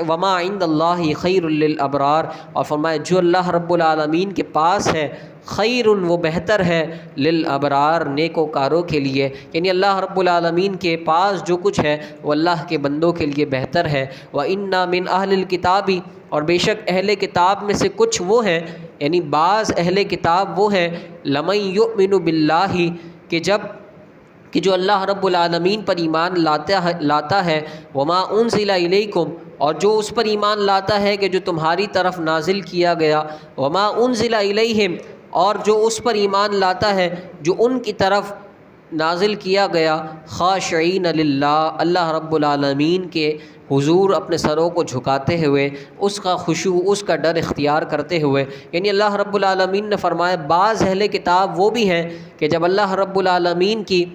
وما عند اللہ خیر للابرار، اور فرمایا جو اللہ رب العالمین کے پاس ہے خیر، وہ بہتر ہے، للابرار نیکوکاروں کے لیے، یعنی اللہ رب العالمین کے پاس جو کچھ ہے وہ اللہ کے بندوں کے لیے بہتر ہے۔ وَإِنَّا مِنْ أَهْلِ الْكِتَابِ، اور بے شک اہل کتاب میں سے کچھ وہ ہیں، یعنی بعض اہل کتاب وہ ہیں، لَمَن يُؤْمِنُ بِاللَّهِ، کہ جو اللہ رب العالمین پر ایمان لاتا ہے، وما انزل الیکم، اور جو اس پر ایمان لاتا ہے کہ جو تمہاری طرف نازل کیا گیا، وما انزل الیہم، اور جو اس پر ایمان لاتا ہے جو ان کی طرف نازل کیا گیا، خاشعین للہ، اللہ رب العالمین کے حضور اپنے سروں کو جھکاتے ہوئے، اس کا خشوع، اس کا ڈر اختیار کرتے ہوئے، یعنی اللہ رب العالمین نے فرمایا بعض اہل کتاب وہ بھی ہیں کہ جب اللہ رب العالمین کی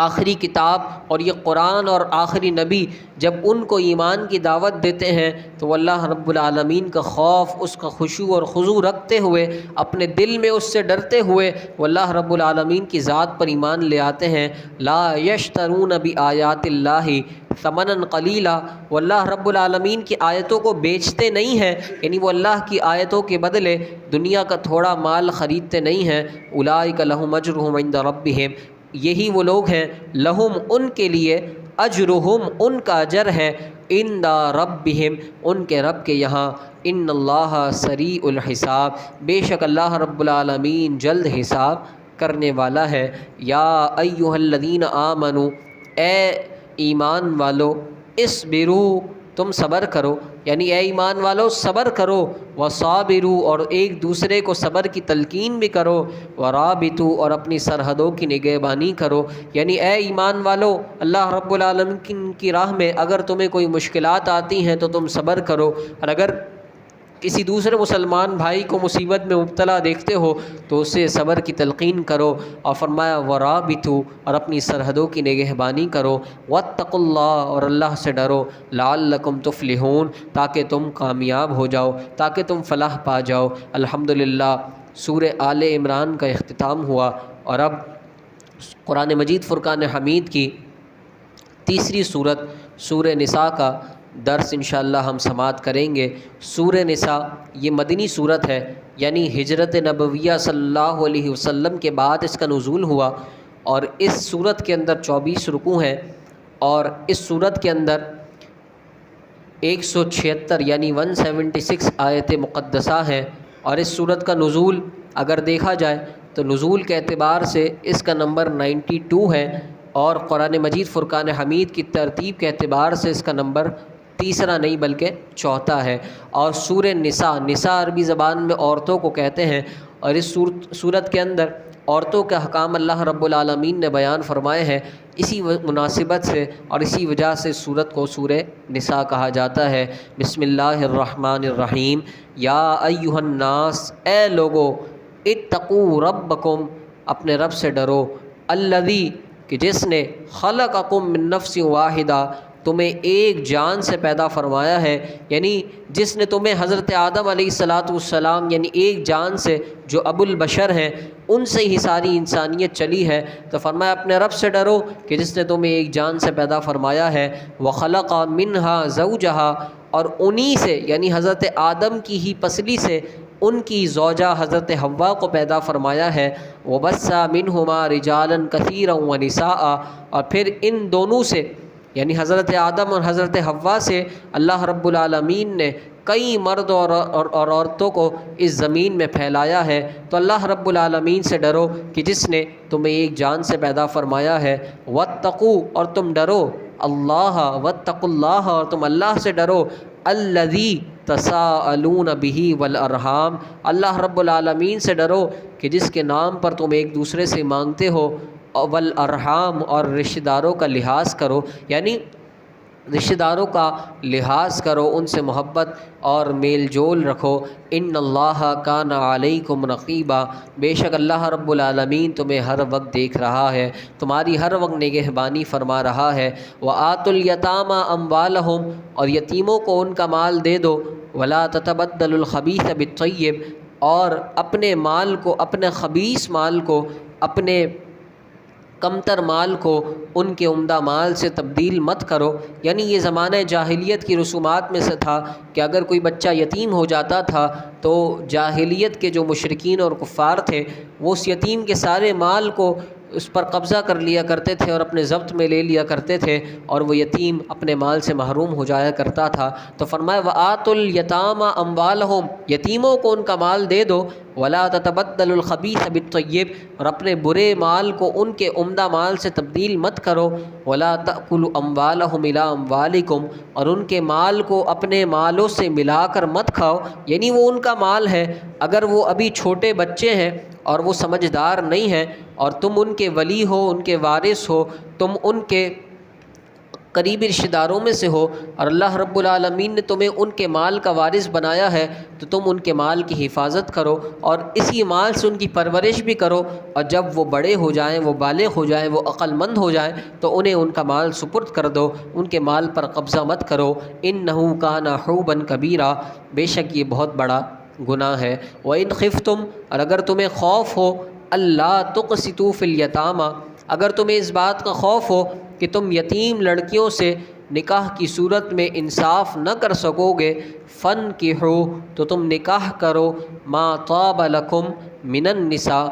آخری کتاب اور یہ قرآن اور آخری نبی جب ان کو ایمان کی دعوت دیتے ہیں تو وہ اللہ رب العالمین کا خوف، اس کا خشوع اور خضوع رکھتے ہوئے، اپنے دل میں اس سے ڈرتے ہوئے وہ اللہ رب العالمین کی ذات پر ایمان لے آتے ہیں۔ لا یشترون بآیات اللہ ثمنا قلیلا، وہ اللہ رب العالمین کی آیتوں کو بیچتے نہیں ہیں، یعنی وہ اللہ کی آیتوں کے بدلے دنیا کا تھوڑا مال خریدتے نہیں ہیں۔ اولئک لہم اجرہم عند ربہم، یہی وہ لوگ ہیں، لہم ان کے لیے، اجرہم ان کا اجر ہے، عند ربہم ان کے رب کے یہاں، ان اللہ سریع الحساب، بے شک اللہ رب العالمین جلد حساب کرنے والا ہے۔ یا ایہا الذین آمنوا، اے ایمان والو، اصبروا، تم صبر کرو، یعنی اے ایمان والو صبر کرو، وصابروا، اور ایک دوسرے کو صبر کی تلقین بھی کرو، ورابطوا، اور اپنی سرحدوں کی نگہبانی کرو، یعنی اے ایمان والو اللہ رب العالمین کی راہ میں اگر تمہیں کوئی مشکلات آتی ہیں تو تم صبر کرو، اور اگر کسی دوسرے مسلمان بھائی کو مصیبت میں مبتلا دیکھتے ہو تو اسے صبر کی تلقین کرو، اور فرمایا ورابطوا، اور اپنی سرحدوں کی نگہبانی کرو، واتقوا اللہ، اور اللہ سے ڈرو، لعلکم تفلحون، تاکہ تم کامیاب ہو جاؤ، تاکہ تم فلاح پا جاؤ۔ الحمدللہ سورہ آل عمران کا اختتام ہوا، اور اب قرآن مجید فرقان حمید کی تیسری صورت سورہ نساء کا درس انشاءاللہ ہم سماعت کریں گے۔ سورہ نساء یہ مدنی صورت ہے، یعنی ہجرت نبویہ صلی اللہ علیہ وسلم کے بعد اس کا نزول ہوا، اور اس صورت کے اندر 24 رکوع ہیں، اور اس صورت کے اندر 176 یعنی 176 آیت مقدسہ ہیں، اور اس صورت کا نزول اگر دیکھا جائے تو نزول کے اعتبار سے اس کا نمبر 92 ہے، اور قرآن مجید فرقان حمید کی ترتیب کے اعتبار سے اس کا نمبر تیسرا نہیں بلکہ چوتھا ہے۔ اور سورہ نساء عربی زبان میں عورتوں کو کہتے ہیں، اور اس صورت کے اندر عورتوں کے حکام اللہ رب العالمین نے بیان فرمائے ہیں، اسی مناسبت سے اور اسی وجہ سے صورت کو سورہ نساء کہا جاتا ہے۔ بسم اللہ الرحمن الرحیم، یا ایہا الناس، اے لوگو، اتقوا ربکم، اپنے رب سے ڈرو، الذی، کہ جس نے خلقکم من نفس واحدہ، تمہیں ایک جان سے پیدا فرمایا ہے، یعنی جس نے تمہیں حضرت آدم علیہ السلام یعنی ایک جان سے جو ابو البشر ہیں ان سے ہی ساری انسانیت چلی ہے، تو فرمایا اپنے رب سے ڈرو کہ جس نے تمہیں ایک جان سے پیدا فرمایا ہے، وخلق منہا زوجہا، اور انہی سے یعنی حضرت آدم کی ہی پسلی سے ان کی زوجہ حضرت حوا کو پیدا فرمایا ہے، وبث منہما رجالا کثیرا ونساء، اور پھر ان دونوں سے یعنی حضرت آدم اور حضرت حوا سے اللہ رب العالمین نے کئی مرد اور عورتوں کو اس زمین میں پھیلایا ہے۔ تو اللہ رب العالمین سے ڈرو کہ جس نے تمہیں ایک جان سے پیدا فرمایا ہے، واتقوا، اور تم ڈرو، اللہ، واتقوا اللہ، اور تم اللہ سے ڈرو، الذی تساءلون بہ والارحام، اللہ رب العالمین سے ڈرو کہ جس کے نام پر تم ایک دوسرے سے مانگتے ہو، والارحام، اور رشتہ داروں کا لحاظ کرو، یعنی رشتہ داروں کا لحاظ کرو، ان سے محبت اور میل جول رکھو۔ ان اللہ کان علیکم رقیبا، بے شک اللہ رب العالمین تمہیں ہر وقت دیکھ رہا ہے، تمہاری ہر وقت نگہبانی فرما رہا ہے۔ وآتوا الیتامی اموالہم، اور یتیموں کو ان کا مال دے دو۔ ولا تتبدلوا الخبیث بالطیب، اور اپنے مال کو، اپنے خبیث مال کو، اپنے کمتر مال کو ان کے عمدہ مال سے تبدیل مت کرو۔ یعنی یہ زمانہ جاہلیت کی رسومات میں سے تھا کہ اگر کوئی بچہ یتیم ہو جاتا تھا تو جاہلیت کے جو مشرکین اور کفار تھے وہ اس یتیم کے سارے مال کو اس پر قبضہ کر لیا کرتے تھے اور اپنے ضبط میں لے لیا کرتے تھے، اور وہ یتیم اپنے مال سے محروم ہو جایا کرتا تھا۔ تو فرمایا وآتوا الیتامی اموالہم، یتیموں کو ان کا مال دے دو۔ ولا تتبدلوا الخبیث بالطیب، اور اپنے برے مال کو ان کے عمدہ مال سے تبدیل مت کرو۔ ولا تأکلوا اموالہم الی اموالکم، اور ان کے مال کو اپنے مالوں سے ملا کر مت کھاؤ، یعنی وہ ان کا مال ہے، اگر وہ ابھی چھوٹے بچے ہیں اور وہ سمجھدار نہیں ہیں اور تم ان کے ولی ہو، ان کے وارث ہو، تم ان کے قریبی رشتہ داروں میں سے ہو، اور اللہ رب العالمین نے تمہیں ان کے مال کا وارث بنایا ہے، تو تم ان کے مال کی حفاظت کرو اور اسی مال سے ان کی پرورش بھی کرو، اور جب وہ بڑے ہو جائیں، وہ بالغ ہو جائیں، وہ عقل مند ہو جائیں تو انہیں ان کا مال سپرد کر دو، ان کے مال پر قبضہ مت کرو۔ انہ کان حوبا کبیرا، بے شک یہ بہت بڑا گناہ ہے۔ وَإِنْ خِفْتُمْ، اور اگر تمہیں خوف ہو، اللہ تقسطوا فی الیتامی، اگر تمہیں اس بات کا خوف ہو کہ تم یتیم لڑکیوں سے نکاح کی صورت میں انصاف نہ کر سکو گے، فانکحوا، تو تم نکاح کرو، ما طاب لکم من النساء،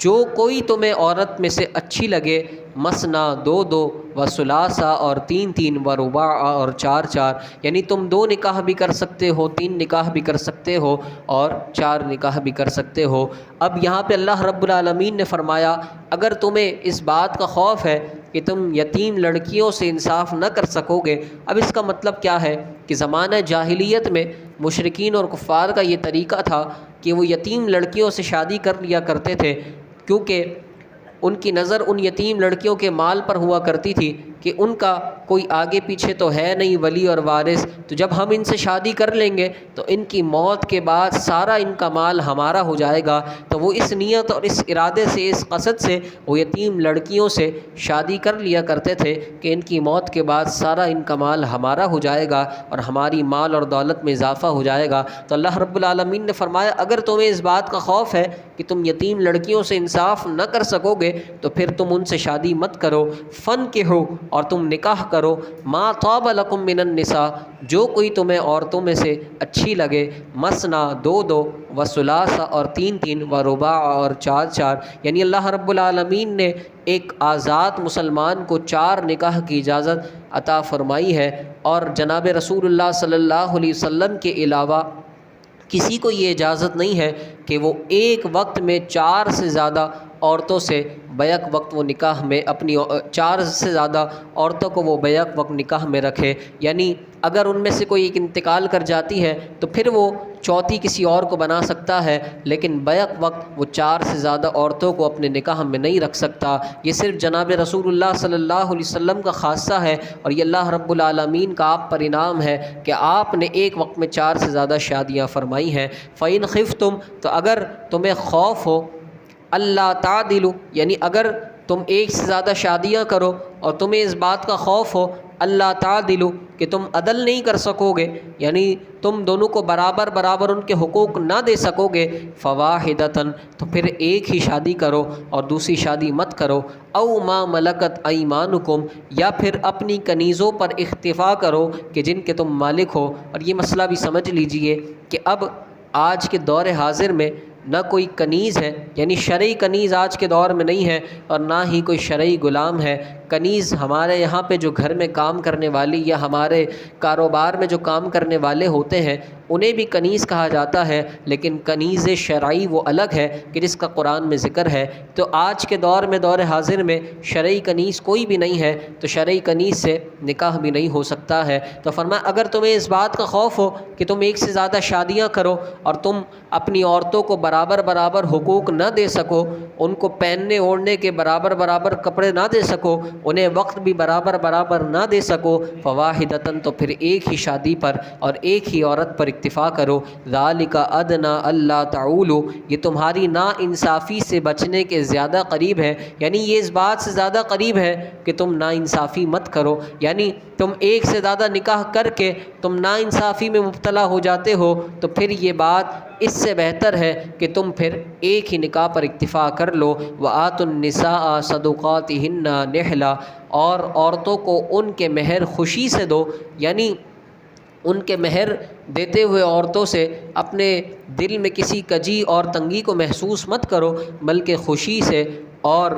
جو کوئی تمہیں عورت میں سے اچھی لگے، مثنا، دو دو، وثلاثا، اور تین تین، ورباع، اور چار چار، یعنی تم 2 نکاح بھی کر سکتے ہو، 3 نکاح بھی کر سکتے ہو، اور 4 نکاح بھی کر سکتے ہو۔ اب یہاں پہ اللہ رب العالمین نے فرمایا اگر تمہیں اس بات کا خوف ہے کہ تم یتیم لڑکیوں سے انصاف نہ کر سکو گے، اب اس کا مطلب کیا ہے کہ زمانہ جاہلیت میں مشرکین اور کفار کا یہ طریقہ تھا کہ وہ یتیم لڑکیوں سے شادی کر لیا کرتے تھے، کیونکہ ان کی نظر ان یتیم لڑکیوں کے مال پر ہوا کرتی تھی کہ ان کا کوئی آگے پیچھے تو ہے نہیں ولی اور وارث، تو جب ہم ان سے شادی کر لیں گے تو ان کی موت کے بعد سارا ان کا مال ہمارا ہو جائے گا۔ تو وہ اس نیت اور اس ارادے سے، اس قصد سے وہ یتیم لڑکیوں سے شادی کر لیا کرتے تھے کہ ان کی موت کے بعد سارا ان کا مال ہمارا ہو جائے گا اور ہماری مال اور دولت میں اضافہ ہو جائے گا۔ تو اللہ رب العالمین نے فرمایا اگر تمہیں اس بات کا خوف ہے کہ تم یتیم لڑکیوں سے انصاف نہ کر سکو گے تو پھر تم ان سے شادی مت کرو، فانکحوا، اور تم نکاح کرو، ما طاب لکم من النساء، جو کوئی تمہیں عورتوں میں سے اچھی لگے، مثنا، 2 2، وثلاثا، اور 3 3، ورباع، اور 4 4، یعنی اللہ رب العالمین نے ایک آزاد مسلمان کو 4 نکاح کی اجازت عطا فرمائی ہے، اور جناب رسول اللہ صلی اللہ علیہ وسلم کے علاوہ کسی کو یہ اجازت نہیں ہے کہ وہ ایک وقت میں 4 سے زیادہ عورتوں سے بیک وقت وہ نکاح میں اپنی 4 سے زیادہ عورتوں کو وہ بیک وقت نکاح میں رکھے، یعنی اگر ان میں سے کوئی ایک انتقال کر جاتی ہے تو پھر وہ چوتھی کسی اور کو بنا سکتا ہے، لیکن بیک وقت وہ 4 سے زیادہ عورتوں کو اپنے نکاح میں نہیں رکھ سکتا۔ یہ صرف جناب رسول اللہ صلی اللہ علیہ وسلم کا خاصہ ہے، اور یہ اللہ رب العالمین کا آپ پر انعام ہے کہ آپ نے ایک وقت میں 4 سے زیادہ شادیاں فرمائی ہیں۔ فَإِنْ خِفْتُمْ، تو اگر تمہیں خوف ہو، اللہ تعدلوا، یعنی اگر تم ایک سے زیادہ شادیاں کرو اور تمہیں اس بات کا خوف ہو اللہ تعدلوا کہ تم عدل نہیں کر سکو گے، یعنی تم دونوں کو برابر برابر ان کے حقوق نہ دے سکو گے، فواحدۃ، تو پھر ایک ہی شادی کرو اور دوسری شادی مت کرو، او ما ملکت ایمانکم، یا پھر اپنی کنیزوں پر اکتفا کرو کہ جن کے تم مالک ہو۔ اور یہ مسئلہ بھی سمجھ لیجئے کہ اب آج کے دور حاضر میں نہ کوئی کنیز ہے، یعنی شرعی کنیز آج کے دور میں نہیں ہے، اور نہ ہی کوئی شرعی غلام ہے، کنیز ہمارے یہاں پہ جو گھر میں کام کرنے والی یا ہمارے کاروبار میں جو کام کرنے والے ہوتے ہیں انہیں بھی کنیز کہا جاتا ہے، لیکن کنیز شرعی وہ الگ ہے کہ جس کا قرآن میں ذکر ہے۔ تو آج کے دور میں، دور حاضر میں شرعی کنیز کوئی بھی نہیں ہے، تو شرعی کنیز سے نکاح بھی نہیں ہو سکتا ہے۔ تو فرمایا اگر تمہیں اس بات کا خوف ہو کہ تم ایک سے زیادہ شادیاں کرو اور تم اپنی عورتوں کو برابر برابر حقوق نہ دے سکو، ان کو پہننے اوڑھنے کے برابر برابر کپڑے نہ دے سکو، انہیں وقت بھی برابر برابر نہ دے سکو، فواحدۃً تو پھر ایک ہی شادی پر اور ایک ہی عورت پر اکتفا کرو۔ ذالک ادنیٰ اللہ تعولوا، یہ تمہاری نا انصافی سے بچنے کے زیادہ قریب ہے، یعنی یہ اس بات سے زیادہ قریب ہے کہ تم نا انصافی مت کرو، یعنی تم ایک سے زیادہ نکاح کر کے تم نا انصافی میں مبتلا ہو جاتے ہو، تو پھر یہ بات اس سے بہتر ہے کہ تم پھر ایک ہی نکاح پر اکتفا کر لو۔ وآتوا النساء صدقاتہن نحلا، اور عورتوں کو ان کے مہر خوشی سے دو، یعنی ان کے مہر دیتے ہوئے عورتوں سے اپنے دل میں کسی کجی اور تنگی کو محسوس مت کرو، بلکہ خوشی سے اور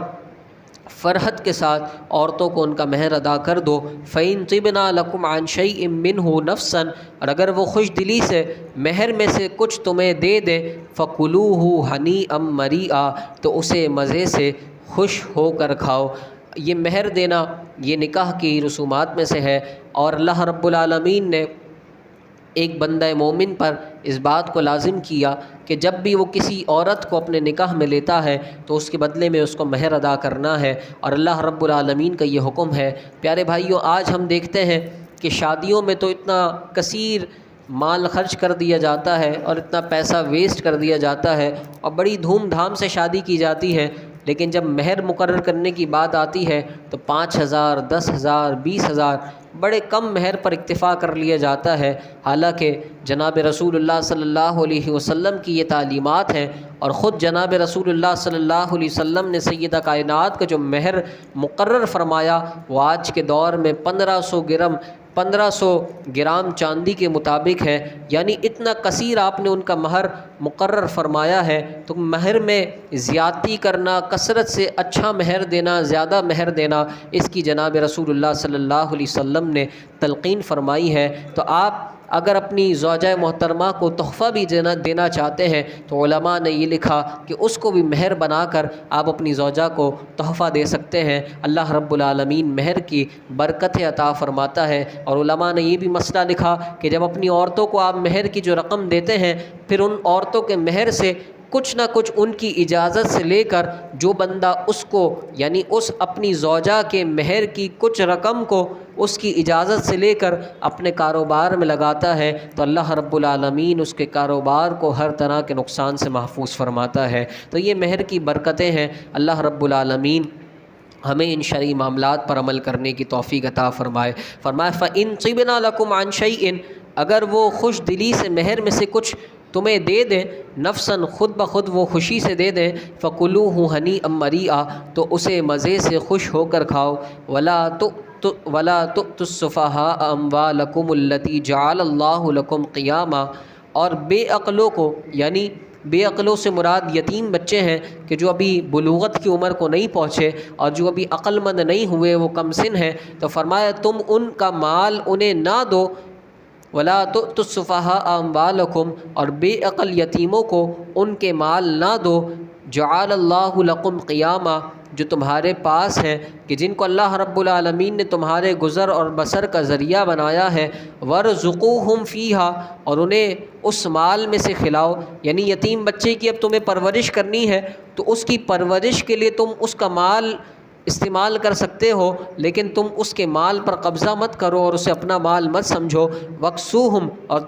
فرحت کے ساتھ عورتوں کو ان کا مہر ادا کر دو۔ فَإِن طِبْنَ لَكُمْ عَنْ شَيْءٍ مِّنْهُ نَفْسًا، اور اگر وہ خوش دلی سے مہر میں سے کچھ تمہیں دے دے، فَكُلُوهُ هَنِيئًا مَرِيئًا، تو اسے مزے سے خوش ہو کر کھاؤ۔ یہ مہر دینا یہ نکاح کی رسومات میں سے ہے، اور اللہ رب العالمین نے ایک بندہ مومن پر اس بات کو لازم کیا کہ جب بھی وہ کسی عورت کو اپنے نکاح میں لیتا ہے تو اس کے بدلے میں اس کو مہر ادا کرنا ہے، اور اللہ رب العالمین کا یہ حکم ہے۔ پیارے بھائیوں، آج ہم دیکھتے ہیں کہ شادیوں میں تو اتنا کثیر مال خرچ کر دیا جاتا ہے اور اتنا پیسہ ویسٹ کر دیا جاتا ہے اور بڑی دھوم دھام سے شادی کی جاتی ہے، لیکن جب مہر مقرر کرنے کی بات آتی ہے تو 5,000 10,000 20,000 بڑے کم مہر پر اکتفا کر لیا جاتا ہے، حالانکہ جناب رسول اللہ صلی اللہ علیہ وسلم کی یہ تعلیمات ہیں، اور خود جناب رسول اللہ صلی اللہ علیہ وسلم نے سیدہ کائنات کا جو مہر مقرر فرمایا وہ آج کے دور میں 1500 گرام چاندی کے مطابق ہے، یعنی اتنا کثیر آپ نے ان کا مہر مقرر فرمایا ہے۔ تو مہر میں زیادتی کرنا، کثرت سے اچھا مہر دینا، زیادہ مہر دینا، اس کی جناب رسول اللہ صلی اللہ علیہ وسلم نے تلقین فرمائی ہے۔ تو آپ اگر اپنی زوجہ محترمہ کو تحفہ بھی دینا چاہتے ہیں تو علماء نے یہ لکھا کہ اس کو بھی مہر بنا کر آپ اپنی زوجہ کو تحفہ دے سکتے ہیں۔ اللہ رب العالمین مہر کی برکتیں عطا فرماتا ہے، اور علماء نے یہ بھی مسئلہ لکھا کہ جب اپنی عورتوں کو آپ مہر کی جو رقم دیتے ہیں، پھر ان عورتوں کے مہر سے کچھ نہ کچھ ان کی اجازت سے لے کر جو بندہ اس کو، یعنی اس اپنی زوجہ کے مہر کی کچھ رقم کو اس کی اجازت سے لے کر اپنے کاروبار میں لگاتا ہے تو اللہ رب العالمین اس کے کاروبار کو ہر طرح کے نقصان سے محفوظ فرماتا ہے۔ تو یہ مہر کی برکتیں ہیں۔ اللہ رب العالمین ہمیں ان شرعی معاملات پر عمل کرنے کی توفیق عطا فرمائے۔ فرمایا فَإِن طِبْنَ لَكُمْ عَنْ شَيْءٍ، اگر وہ خوش دلی سے مہر میں سے کچھ تمہیں دے دیں، نفساً خود بخود وہ خوشی سے دے دیں، فَكُلُوهُ هَنِيئًا مَرِيئًا، تو اسے مزے سے خوش ہو کر کھاؤ۔ وَلَا تُؤْتُوا السُّفَهَاءَ أَمْوَالَكُمُ الَّتِي جَعَلَ اللَّهُ لَكُمْ قِيَامًا، اور بے عقلوں کو، یعنی بے عقلوں سے مراد یتیم بچے ہیں کہ جو ابھی بلوغت کی عمر کو نہیں پہنچے اور جو ابھی عقل مند نہیں ہوئے، وہ کم سن ہیں، تو فرمایا تم ان کا مال انہیں نہ دو۔ وَلَا تُؤْتُوا السُّفَهَاءَ أَمْوَالَكُمْ، اور بے عقل یتیموں کو ان کے مال نہ دو، جعل اللہ لکم قیاما، جو تمہارے پاس ہیں، کہ جن کو اللہ رب العالمین نے تمہارے گزر اور بسر کا ذریعہ بنایا ہے۔ وَارْزُقُوهُمْ فِيهَا، اور انہیں اس مال میں سے کھلاؤ، یعنی یتیم بچے کی اب تمہیں پرورش کرنی ہے تو اس کی پرورش کے لیے تم اس کا مال استعمال کر سکتے ہو، لیکن تم اس کے مال پر قبضہ مت کرو اور اسے اپنا مال مت سمجھو۔ وَاكْسُوهُمْ، اور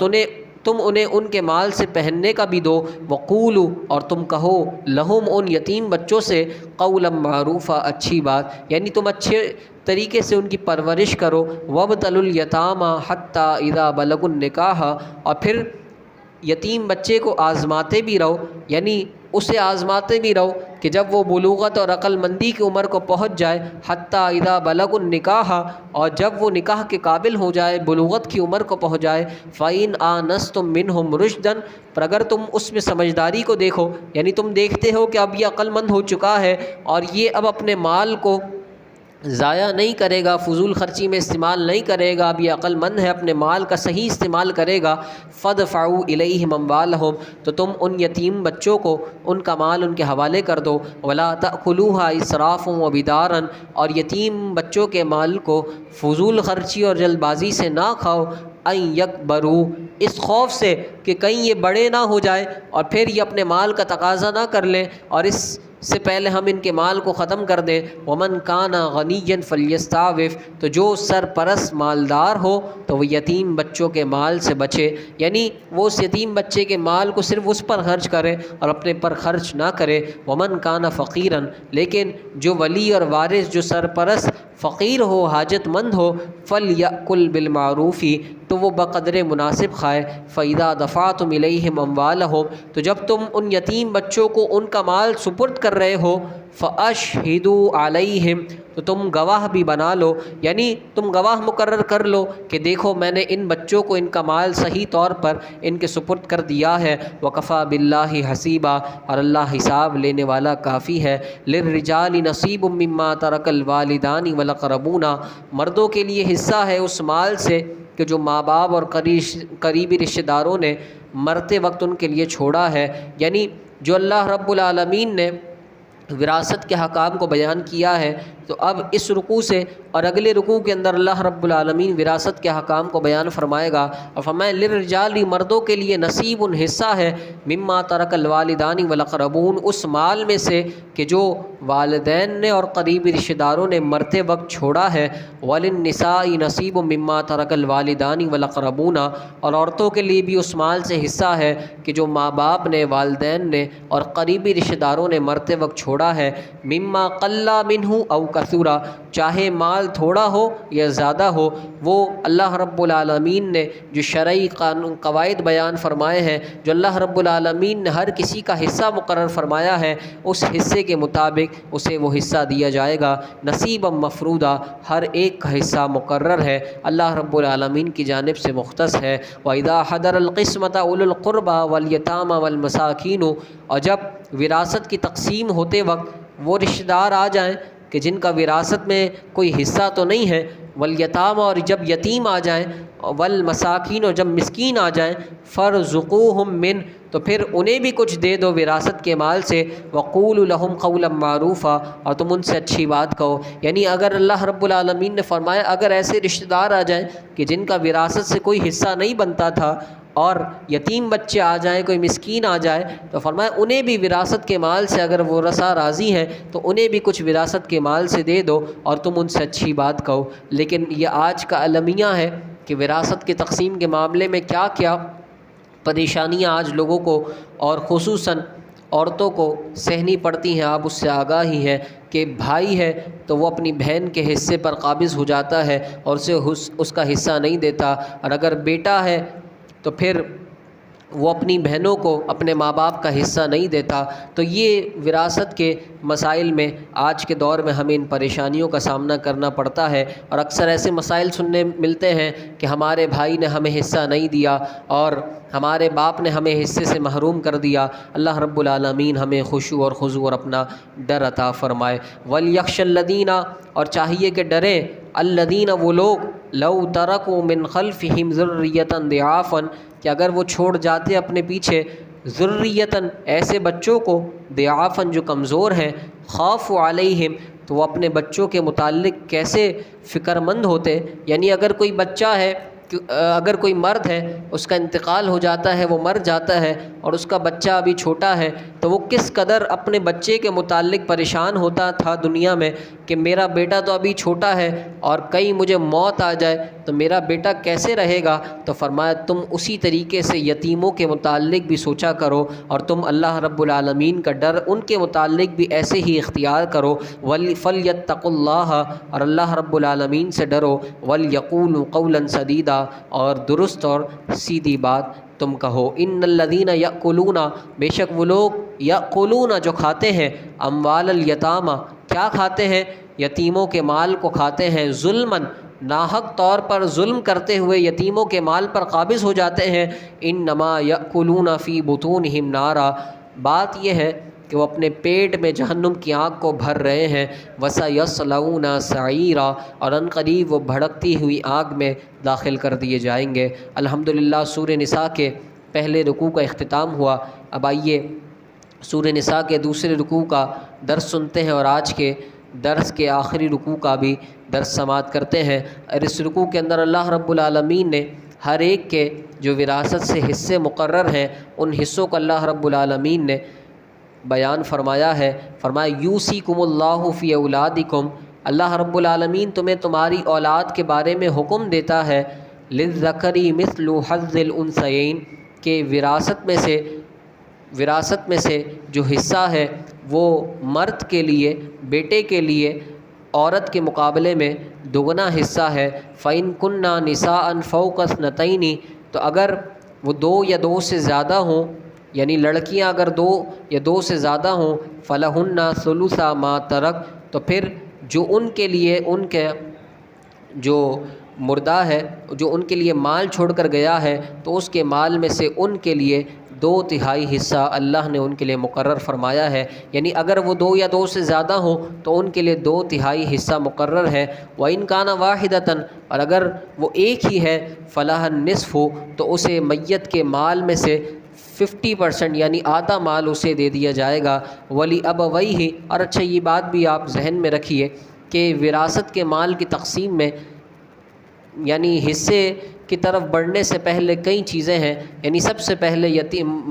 تم انہیں ان کے مال سے پہننے کا بھی دو۔ وَقُولُوا، اور تم کہو لہم، ان یتیم بچوں سے، قَوْلًا مَعْرُوفًا، اچھی بات، یعنی تم اچھے طریقے سے ان کی پرورش کرو۔ وَابْتَلُوا الْيَتَامَىٰ حَتَّىٰ إِذَا بَلَغُوا النِّكَاحَ، اور پھر یتیم بچے کو آزماتے بھی رہو، یعنی اسے آزماتے بھی رہو کہ جب وہ بلوغت اور عقل مندی کی عمر کو پہنچ جائے، حتیٰ اذا بلغوا النکاح، اور جب وہ نکاح کے قابل ہو جائے، بلوغت کی عمر کو پہنچ جائے۔ فَإِنْ آنَسْتُم مِّنْهُمْ رُشْدًا، پر اگر تم اس میں سمجھداری کو دیکھو، یعنی تم دیکھتے ہو کہ اب یہ عقل مند ہو چکا ہے اور یہ اب اپنے مال کو ضائع نہیں کرے گا، فضول خرچی میں استعمال نہیں کرے گا، اب یہ عقل مند ہے، اپنے مال کا صحیح استعمال کرے گا، فادفعوا الیہم اموالہم، تو تم ان یتیم بچوں کو ان کا مال ان کے حوالے کر دو، ولا تأکلوہا اسرافا وبدارا، اور یتیم بچوں کے مال کو فضول خرچی اور جلد بازی سے نہ کھاؤ، ان یکبروا، اس خوف سے کہ کہیں یہ بڑے نہ ہو جائے اور پھر یہ اپنے مال کا تقاضا نہ کر لیں اور اس سے پہلے ہم ان کے مال کو ختم کر دیں۔ ومن کان غنیا فلیستعفف، تو جو سرپرست مالدار ہو تو وہ یتیم بچوں کے مال سے بچے، یعنی وہ اس یتیم بچے کے مال کو صرف اس پر خرچ کرے اور اپنے پر خرچ نہ کرے۔ ومن کان فقیرا، لیکن جو ولی اور وارث، جو سرپرست فقیر ہو، حاجت مند ہو، فلیأکل بالمعروف، تو وہ بقدر مناسب کھائے۔ فإذا دفعتم الیہم اموالہم، تو جب تم ان یتیم بچوں کو ان کا مال سپرد کر رہے ہو، فاشہدوا علیہم، تو تم گواہ بھی بنا لو، یعنی تم گواہ مقرر کر لو کہ دیکھو میں نے ان بچوں کو ان کا مال صحیح طور پر ان کے سپرد کر دیا ہے۔ وکفیٰ باللہ حسیبا، اور اللہ حساب لینے والا کافی ہے۔ للرجال نصیب مما ترک الوالدان والاقربون، مردوں کے لیے حصہ ہے اس مال سے کہ جو ماں باپ اور قریبی رشتہ داروں نے مرتے وقت ان کے لیے چھوڑا ہے، یعنی جو اللہ رب العالمین نے وراثت کے حکام کو بیان کیا ہے، تو اب اس رکوع سے اور اگلے رکوع کے اندر اللہ رب العالمین وراثت کے حکام کو بیان فرمائے گا اور فرمائے للرجال، مردوں کے لیے نصیب حصہ ہے، مما ترک الوالدان والاقربون، اس مال میں سے کہ جو والدین نے اور قریبی رشتہ داروں نے مرتے وقت چھوڑا ہے۔ وللنساء نصیب مما ترک الوالدان والاقربون، اور عورتوں کے لیے بھی اس مال سے حصہ ہے کہ جو ماں باپ نے، والدین نے اور قریبی رشتہ داروں نے مرتے وقت چھوڑا ہے۔ مما قل منہ او کثورا، چاہے مال تھوڑا ہو یا زیادہ ہو، وہ اللہ رب العالمین نے جو شرعی قانون قواعد بیان فرمائے ہیں، جو اللہ رب العالمین نے ہر کسی کا حصہ مقرر فرمایا ہے، اس حصے کے مطابق اسے وہ حصہ دیا جائے گا۔ نصیبا مفروضا، ہر ایک کا حصہ مقرر ہے، اللہ رب العالمین کی جانب سے مختص ہے۔ وَإِذَا حَضَرَ الْقِسْمَةَ أُولُو الْقُرْبَى وَالْيَتَامَى وَالْمَسَاكِينُ، اور جب وراثت کی تقسیم ہوتے وقت وہ رشتہ دار آ جائیں کہ جن کا وراثت میں کوئی حصہ تو نہیں ہے، والیتامى، اور جب یتیم آ جائیں، والمساکین، اور جب مسکین آ جائیں، فارزقوہم من، تو پھر انہیں بھی کچھ دے دو وراثت کے مال سے۔ وقولوا لہم قولا معروفا، اور تم ان سے اچھی بات کہو، یعنی اگر اللہ رب العالمین نے فرمایا اگر ایسے رشتہ دار آ جائیں کہ جن کا وراثت سے کوئی حصہ نہیں بنتا تھا اور یتیم بچے آ جائیں، کوئی مسکین آ جائے، تو فرمایا انہیں بھی وراثت کے مال سے، اگر وہ ورثہ راضی ہیں تو انہیں بھی کچھ وراثت کے مال سے دے دو اور تم ان سے اچھی بات کہو۔ لیکن یہ آج کا المیہ ہے کہ وراثت کی تقسیم کے معاملے میں کیا کیا پریشانیاں آج لوگوں کو اور خصوصاً عورتوں کو سہنی پڑتی ہیں۔ آپ اس سے آگاہ ہی ہیں کہ بھائی ہے تو وہ اپنی بہن کے حصے پر قابض ہو جاتا ہے اور اسے اس کا حصہ نہیں دیتا، اور اگر بیٹا ہے تو پھر وہ اپنی بہنوں کو اپنے ماں باپ کا حصہ نہیں دیتا۔ تو یہ وراثت کے مسائل میں آج کے دور میں ہمیں ان پریشانیوں کا سامنا کرنا پڑتا ہے، اور اکثر ایسے مسائل سننے ملتے ہیں کہ ہمارے بھائی نے ہمیں حصہ نہیں دیا اور ہمارے باپ نے ہمیں حصے سے محروم کر دیا۔ اللہ رب العالمین ہمیں خشوع اور خضوع اور اپنا ڈر عطا فرمائے۔ وَلْيَخْشَ الَّذِينَ، اور چاہیے کہ ڈریں، الَّذِينَ، وہ لوگ، لَوْ تَرَكُوا مِنْ خَلْفِهِمْ ذُرِّيَّةً ضِعَافًا، کہ اگر وہ چھوڑ جاتے اپنے پیچھے ذُرِّيَّةً، ایسے بچوں کو، ضِعَافًا، جو کمزور ہیں، خَافُوا عَلَيْهِمْ، تو وہ اپنے بچوں کے متعلق کیسے فکر مند ہوتے، یعنی اگر کوئی بچہ ہے، اگر کوئی مرد ہے اس کا انتقال ہو جاتا ہے، وہ مر جاتا ہے اور اس کا بچہ ابھی چھوٹا ہے، تو وہ کس قدر اپنے بچے کے متعلق پریشان ہوتا تھا دنیا میں کہ میرا بیٹا تو ابھی چھوٹا ہے اور کہیں مجھے موت آ جائے تو میرا بیٹا کیسے رہے گا۔ تو فرمایا تم اسی طریقے سے یتیموں کے متعلق بھی سوچا کرو اور تم اللہ رب العالمین کا ڈر ان کے متعلق بھی ایسے ہی اختیار کرو۔ فَلْيَتَّقُوا اللَّهَ، اور اللہ رب العالمین سے ڈرو۔ وَلْيَقُولُوا قَوْلًا سَدِيدًا، اور درست اور سیدھی بات تم کہو۔ ان الذین یأکلون، بے شک وہ لوگ، یأکلون، جو کھاتے ہیں، اموال الیتامى، کیا کھاتے ہیں، یتیموں کے مال کو کھاتے ہیں، ظلماً، ناحق طور پر ظلم کرتے ہوئے یتیموں کے مال پر قابض ہو جاتے ہیں، انما یأکلون فی بطونہم نارا، بات یہ ہے کہ وہ اپنے پیٹ میں جہنم کی آگ کو بھر رہے ہیں، وَسَيَصْلَوْنَ سَعِيرًا، اور ان قریب وہ بھڑکتی ہوئی آگ میں داخل کر دیے جائیں گے۔ الحمدللہ سورہ نساء کے پہلے رکوع کا اختتام ہوا۔ اب آئیے سورہ نساء کے دوسرے رکوع کا درس سنتے ہیں اور آج کے درس کے آخری رکوع کا بھی درس سماعت کرتے ہیں۔ اور اس رکوع کے اندر اللہ رب العالمین نے ہر ایک کے جو وراثت سے حصے مقرر ہیں ان حصوں کو اللہ رب العالمین نے بیان فرمایا ہے۔ فرمایا یوصیکم اللہ فی اولادکم، اللہ رب العالمین تمہیں تمہاری اولاد کے بارے میں حکم دیتا ہے، للذکر مثل حظ الانثیین، کہ وراثت میں سے جو حصہ ہے وہ مرد کے لیے، بیٹے کے لیے عورت کے مقابلے میں دگنا حصہ ہے۔ فَإِن كُنَّا نِسَاءً فَوْقَ اثْنَتَيْنِ، تو اگر وہ دو یا دو سے زیادہ ہوں، یعنی لڑکیاں اگر دو یا دو سے زیادہ ہوں، فَلَهُنَّ ثُلُثَ مَا تَرَكَ، تو پھر جو ان کے لیے ان کے جو مردہ ہے، جو ان کے لیے مال چھوڑ کر گیا ہے، تو اس کے مال میں سے ان کے لیے 2/3 حصہ اللہ نے ان کے لیے مقرر فرمایا ہے۔ یعنی اگر وہ دو یا دو سے زیادہ ہوں تو ان کے لیے 2/3 حصہ مقرر ہے۔ وَإِن كَانَ وَاحِدَةً، اور اگر وہ ایک ہی ہے، فَلَهَا النِّصْفُ، تو اسے میت کے مال میں سے 50% یعنی آدھا مال اسے دے دیا جائے گا۔ وَلِأَبَوَيْهِ، اور اچھا یہ بات بھی آپ ذہن میں رکھیے کہ وراثت کے مال کی تقسیم میں یعنی حصے کی طرف بڑھنے سے پہلے کئی چیزیں ہیں۔ یعنی سب سے پہلے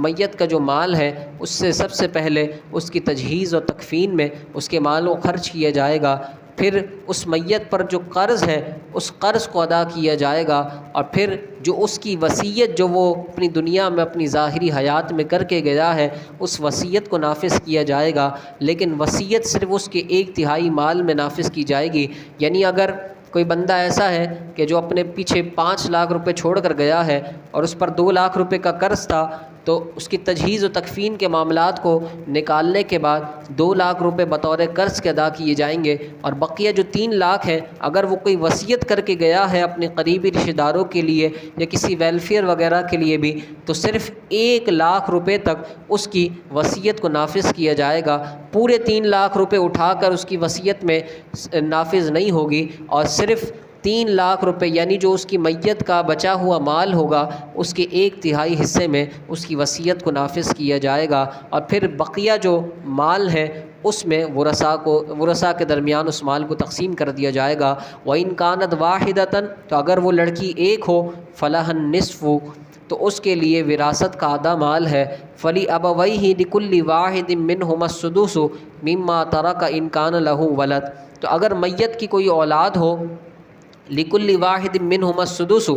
میت کا جو مال ہے اس سے سب سے پہلے اس کی تجہیز اور تکفین میں اس کے مال کو خرچ کیا جائے گا، پھر اس میت پر جو قرض ہے اس قرض کو ادا کیا جائے گا، اور پھر جو اس کی وصیت جو وہ اپنی دنیا میں اپنی ظاہری حیات میں کر کے گیا ہے اس وصیت کو نافذ کیا جائے گا۔ لیکن وصیت صرف اس کے 1/3 مال میں نافذ کی جائے گی۔ یعنی اگر کوئی بندہ ایسا ہے کہ جو اپنے پیچھے 5 لاکھ روپے چھوڑ کر گیا ہے اور اس پر 2 لاکھ روپے کا قرض تھا، تو اس کی تجہیز و تکفین کے معاملات کو نکالنے کے بعد 2 لاکھ روپے بطور قرض کے ادا کیے جائیں گے، اور بقیہ جو 3 لاکھ ہے اگر وہ کوئی وصیت کر کے گیا ہے اپنے قریبی رشتہ داروں کے لیے یا کسی ویلفیئر وغیرہ کے لیے بھی، تو صرف 1 لاکھ روپے تک اس کی وصیت کو نافذ کیا جائے گا۔ پورے 3 لاکھ روپے اٹھا کر اس کی وصیت میں نافذ نہیں ہوگی، اور صرف 3 لاکھ روپے یعنی جو اس کی میت کا بچا ہوا مال ہوگا اس کے 1/3 حصے میں اس کی وصیت کو نافذ کیا جائے گا، اور پھر بقیہ جو مال ہے اس میں ورثاء کے درمیان اس مال کو تقسیم کر دیا جائے گا۔ وَإِن كَانَتْ وَاحِدَةً، تو اگر وہ لڑکی ایک ہو، فَلَهَا النِّصْفُ، تو اس کے لیے وراثت کا آدھا مال ہے۔ فَلِأَبَوَيْهِ لِكُلِّ وَاحِدٍ مِّنْهُمَا السُّدُسُ مِمَّا تَرَكَ إِن كَانَ لَهُ وَلَدٌ، تو اگر میت کی کوئی اولاد ہو، لِكُلِّ وَاحِدٍ مِّنْهُمَا السُّدُسُ،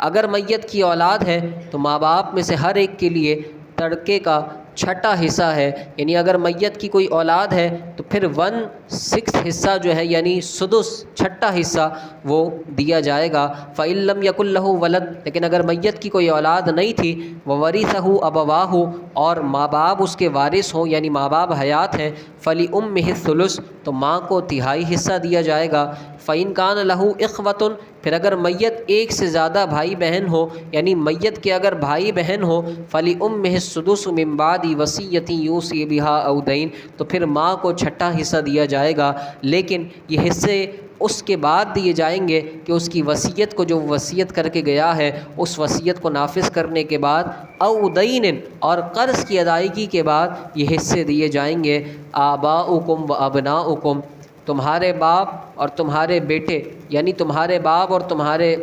اگر میت کی اولاد ہے تو ماں باپ میں سے ہر ایک کے لیے تڑکے کا 6واں حصہ ہے۔ یعنی اگر میت کی کوئی اولاد ہے تو پھر 1/6 حصہ جو ہے یعنی سدس 6واں حصہ وہ دیا جائے گا۔ فَإِن لَّمْ يَكُن لَّهُ وَلَدٌ، لیکن اگر میت کی کوئی اولاد نہیں تھی، وَوَرِثَهُ أَبَوَاهُ، اور ماں باپ اس کے وارث ہوں یعنی ماں باپ حیات ہیں، فَلِأُمِّهِ الثُّلُثُ، تو ماں کو 1/3 حصہ دیا جائے گا۔ فَإِن كَانَ لَهُ إِخْوَةٌ، پھر اگر میت ایک سے زیادہ بھائی بہن ہو، یعنی میت کے اگر بھائی بہن ہو، فَلِأُمِّهِ السُّدُسُ مِن بَعْدِ وَصِيَّةٍ يُوصِي بِهَا أَوْ دَيْنٍ، تو پھر ماں کو 6واں حصہ دیا جائے گا، لیکن یہ حصے اس کے بعد دیے جائیں گے کہ اس کی وصیت کو جو وصیت کر کے گیا ہے اس وصیت کو نافذ کرنے کے بعد، او دین، اور قرض کی ادائیگی کے بعد یہ حصے دیے جائیں گے۔ آباؤکم و ابناؤکم، تمہارے باپ اور تمہارے بیٹے، یعنی تمہارے باپ اور تمہارے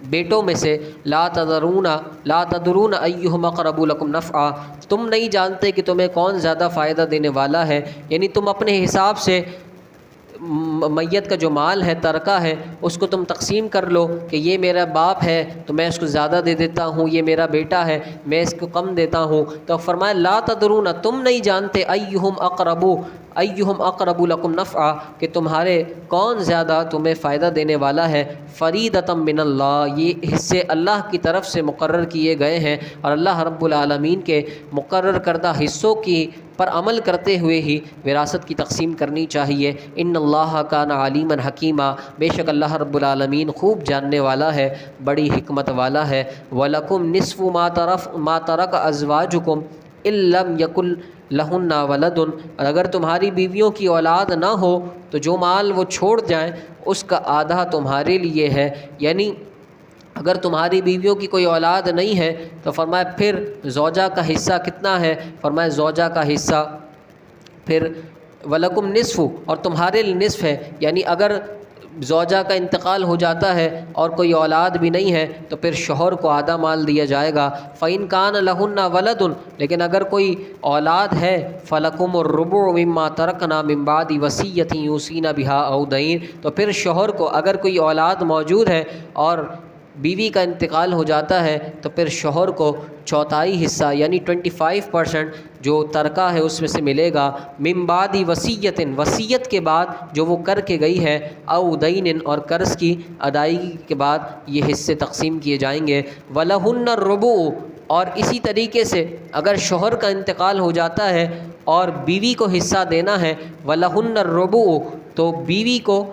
بیٹوں میں سے، لا تدرون ایہم اقرب لکم نفعا، تم نہیں جانتے کہ تمہیں کون زیادہ فائدہ دینے والا ہے۔ یعنی تم اپنے حساب سے میت کا جو مال ہے، ترکہ ہے، اس کو تم تقسیم کر لو کہ یہ میرا باپ ہے تو میں اس کو زیادہ دے دیتا ہوں، یہ میرا بیٹا ہے میں اس کو کم دیتا ہوں۔ تو فرمایا لا تدرون، تم نہیں جانتے، ایہم اقرب لکم نفعا، کہ تمہارے کون زیادہ تمہیں فائدہ دینے والا ہے۔ فریدۃ من اللہ، یہ حصے اللہ کی طرف سے مقرر کیے گئے ہیں، اور اللہ رب العالمین کے مقرر کردہ حصوں کی پر عمل کرتے ہوئے ہی وراثت کی تقسیم کرنی چاہیے۔ ان اللہ کان علیما حکیما، بے شک اللہ رب العالمین خوب جاننے والا ہے، بڑی حکمت والا ہے۔ وَلَكُمْ نِصْفُ مَا تَرَكَ أَزْوَاجُكُمْ، لم یکن لہن ولد، اور اگر تمہاری بیویوں کی اولاد نہ ہو تو جو مال وہ چھوڑ جائیں اس کا آدھا تمہارے لیے ہے۔ یعنی اگر تمہاری بیویوں کی کوئی اولاد نہیں ہے تو فرمایا پھر زوجہ کا حصہ کتنا ہے؟ فرمایا زوجہ کا حصہ پھر ولکم نصف، اور تمہارے لیے نصف ہے۔ یعنی اگر زوجہ کا انتقال ہو جاتا ہے اور کوئی اولاد بھی نہیں ہے تو پھر شوہر کو آدھا مال دیا جائے گا۔ فَإِن كَانَ لَهُنَّ وَلَدٌ، لیکن اگر کوئی اولاد ہے فَلَكُمُ الرُّبُعُ مِمَّا تَرَكْنَا مِن بَعْدِ وَصِيَّةٍ يُوصِينَ بِهَا أَوْ دَيْنٍ، تو پھر شوہر کو اگر کوئی اولاد موجود ہے اور بیوی کا انتقال ہو جاتا ہے تو پھر شوہر کو چوتھائی حصہ یعنی 25% جو ترکہ ہے اس میں سے ملے گا۔ من بعد وصیت، وصیت کے بعد جو وہ کر کے گئی ہے، او دین، اور قرض کی ادائیگی کے بعد یہ حصے تقسیم کیے جائیں گے۔ ولہن الربع، اور اسی طریقے سے اگر شوہر کا انتقال ہو جاتا ہے اور بیوی کو حصہ دینا ہے، ولہن الربع، تو بیوی کو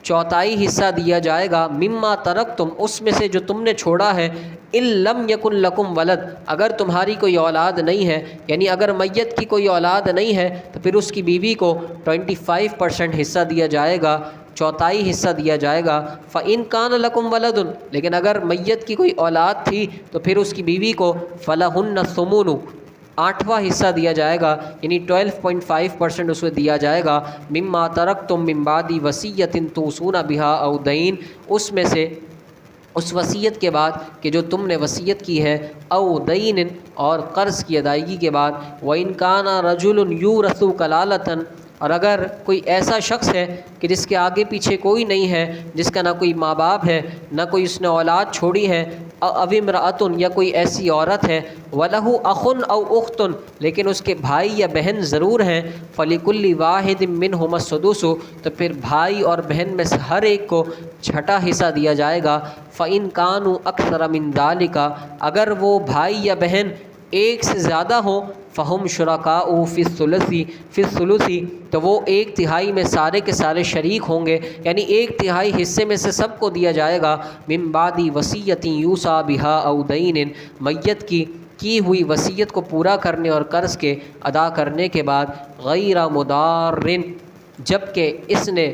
چوتھائی حصہ دیا جائے گا، مما ترکتم، اس میں سے جو تم نے چھوڑا ہے، ان لم یکن لکم ولد، اگر تمہاری کوئی اولاد نہیں ہے، یعنی اگر میت کی کوئی اولاد نہیں ہے تو پھر اس کی بیوی کو 25% حصہ دیا جائے گا، چوتھائی حصہ دیا جائے گا۔ فَإِن كَانَ لَكُمْ وَلَدٌ، لیکن اگر میت کی کوئی اولاد تھی تو پھر اس کی بیوی کو فَلَهُنَّ الثُّمُنُ، 8واں حصہ دیا جائے گا، یعنی 12.5% اس میں دیا جائے گا۔ مما ترکتم من بعد وصیۃ توصون بها او دین، اس میں سے اس وصیت کے بعد کہ جو تم نے وصیت کی ہے، او دین، اور قرض کی ادائیگی کے بعد۔ وَإِن كَانَ رَجُلٌ يُورَثُ كَلَالَةً، اور اگر کوئی ایسا شخص ہے کہ جس کے آگے پیچھے کوئی نہیں ہے، جس کا نہ کوئی ماں باپ ہے، نہ کوئی اس نے اولاد چھوڑی ہے، او امرأۃ، یا کوئی ایسی عورت ہے، وَلَهُ أَخٌ أَوْ أُخْتٌ، لیکن اس کے بھائی یا بہن ضرور ہیں، فَلِكُلِّ وَاحِدٍ مِّنْهُمَا السُّدُسُ، تو پھر بھائی اور بہن میں سے ہر ایک کو چھٹا حصہ دیا جائے گا۔ فَإِن كَانُوا أَكْثَرَ مِن ذَلِكَ، اگر وہ بھائی یا بہن ایک سے زیادہ ہوں، فَهُمْ شُرَكَاءُ فِي الثُّلُثِ، تو وہ 1/3 میں سارے کے سارے شریک ہوں گے، یعنی 1/3 حصے میں سے سب کو دیا جائے گا۔ من بعد وصیۃ یوصی بها او دین، میت کی ہوئی وصیت کو پورا کرنے اور قرض کے ادا کرنے کے بعد، غیر مضار، جبکہ اس نے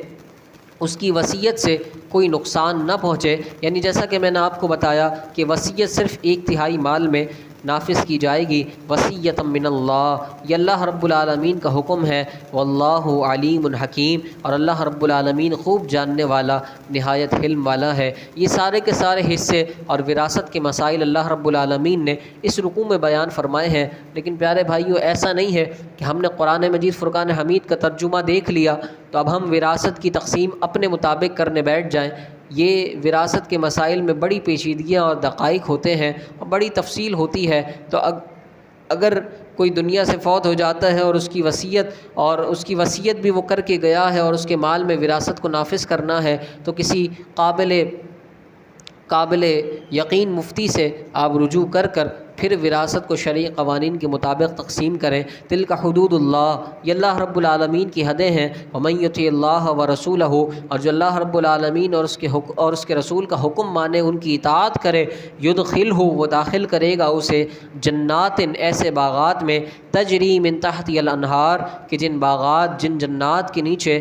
اس کی وصیت سے کوئی نقصان نہ پہنچے، یعنی جیسا کہ میں نے آپ کو بتایا کہ وصیت صرف 1/3 مال میں نافذ کی جائے گی۔ وصیۃ من اللہ، یہ اللہ رب العالمین کا حکم ہے۔ واللہ علیم حکیم، اور اللہ رب العالمین خوب جاننے والا، نہایت حلم والا ہے۔ یہ سارے کے سارے حصے اور وراثت کے مسائل اللہ رب العالمین نے اس رکوع میں بیان فرمائے ہیں۔ لیکن پیارے بھائیو، ایسا نہیں ہے کہ ہم نے قرآن مجید فرقان حمید کا ترجمہ دیکھ لیا تو اب ہم وراثت کی تقسیم اپنے مطابق کرنے بیٹھ جائیں۔ یہ وراثت کے مسائل میں بڑی پیچیدگیاں اور دقائق ہوتے ہیں اور بڑی تفصیل ہوتی ہے، تو اگر کوئی دنیا سے فوت ہو جاتا ہے اور اس کی وصیت بھی وہ کر کے گیا ہے اور اس کے مال میں وراثت کو نافذ کرنا ہے، تو کسی قابل یقین مفتی سے آپ رجوع کر پھر وراثت کو شرعی قوانین کے مطابق تقسیم کریں۔ تلک حدود اللہ، یہ اللہ رب العالمین کی حدیں ہیں۔ ومن یطع اللہ ورسولہ، اور جو اللہ رب العالمین اور اس کے رسول کا حکم مانے، ان کی اطاعت کرے، یدخلہ، وہ داخل کرے گا اسے، جنات، ایسے باغات میں، تجری من تحتی الانہار، کہ جن باغات، جن جنات کے نیچے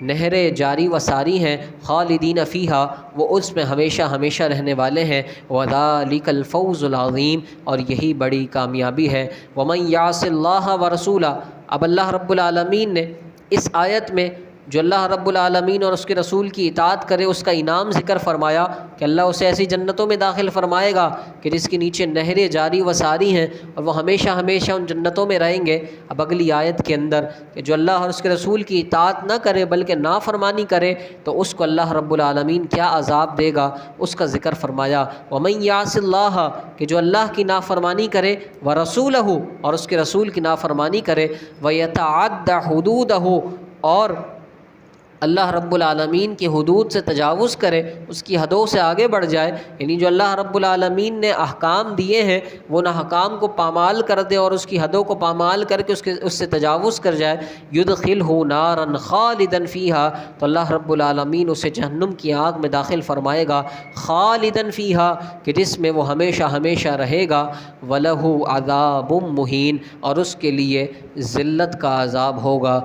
نہریں جاری و ساری ہیں، خالدین فیہا، وہ اس میں ہمیشہ ہمیشہ رہنے والے ہیں۔ وذالک الفوز العظیم، اور یہی بڑی کامیابی ہے۔ ومن یعص اللہ ورسولہ، اب اللہ رب العالمین نے اس آیت میں جو اللہ رب العالمین اور اس کے رسول کی اطاعت کرے اس کا انعام ذکر فرمایا کہ اللہ اسے ایسی جنتوں میں داخل فرمائے گا کہ جس کے نیچے نہریں جاری و ساری ہیں، اور وہ ہمیشہ ہمیشہ ان جنتوں میں رہیں گے۔ اب اگلی آیت کے اندر کہ جو اللہ اور اس کے رسول کی اطاعت نہ کرے بلکہ نافرمانی کرے تو اس کو اللہ رب العالمین کیا عذاب دے گا، اس کا ذکر فرمایا۔ ومن یعص اللہ، کہ جو اللہ کی نافرمانی کرے، ورسولہ، اور اس کے رسول کی نافرمانی کرے، ویتعد حدودہ، اور اللہ رب العالمین کی حدود سے تجاوز کرے، اس کی حدوں سے آگے بڑھ جائے، یعنی جو اللہ رب العالمین نے احکام دیے ہیں وہ نہ احکام کو پامال کر دے اور اس کی حدوں کو پامال کر کے اس سے تجاوز کر جائے، یدخلہ نارا خالدا فیہا، تو اللہ رب العالمین اسے جہنم کی آگ میں داخل فرمائے گا، خالدا فیہا، کہ جس میں وہ ہمیشہ ہمیشہ رہے گا، وَلَهُ عَذَابٌ مُّہِینٌ، اور اس کے لیے ذلت کا عذاب ہوگا۔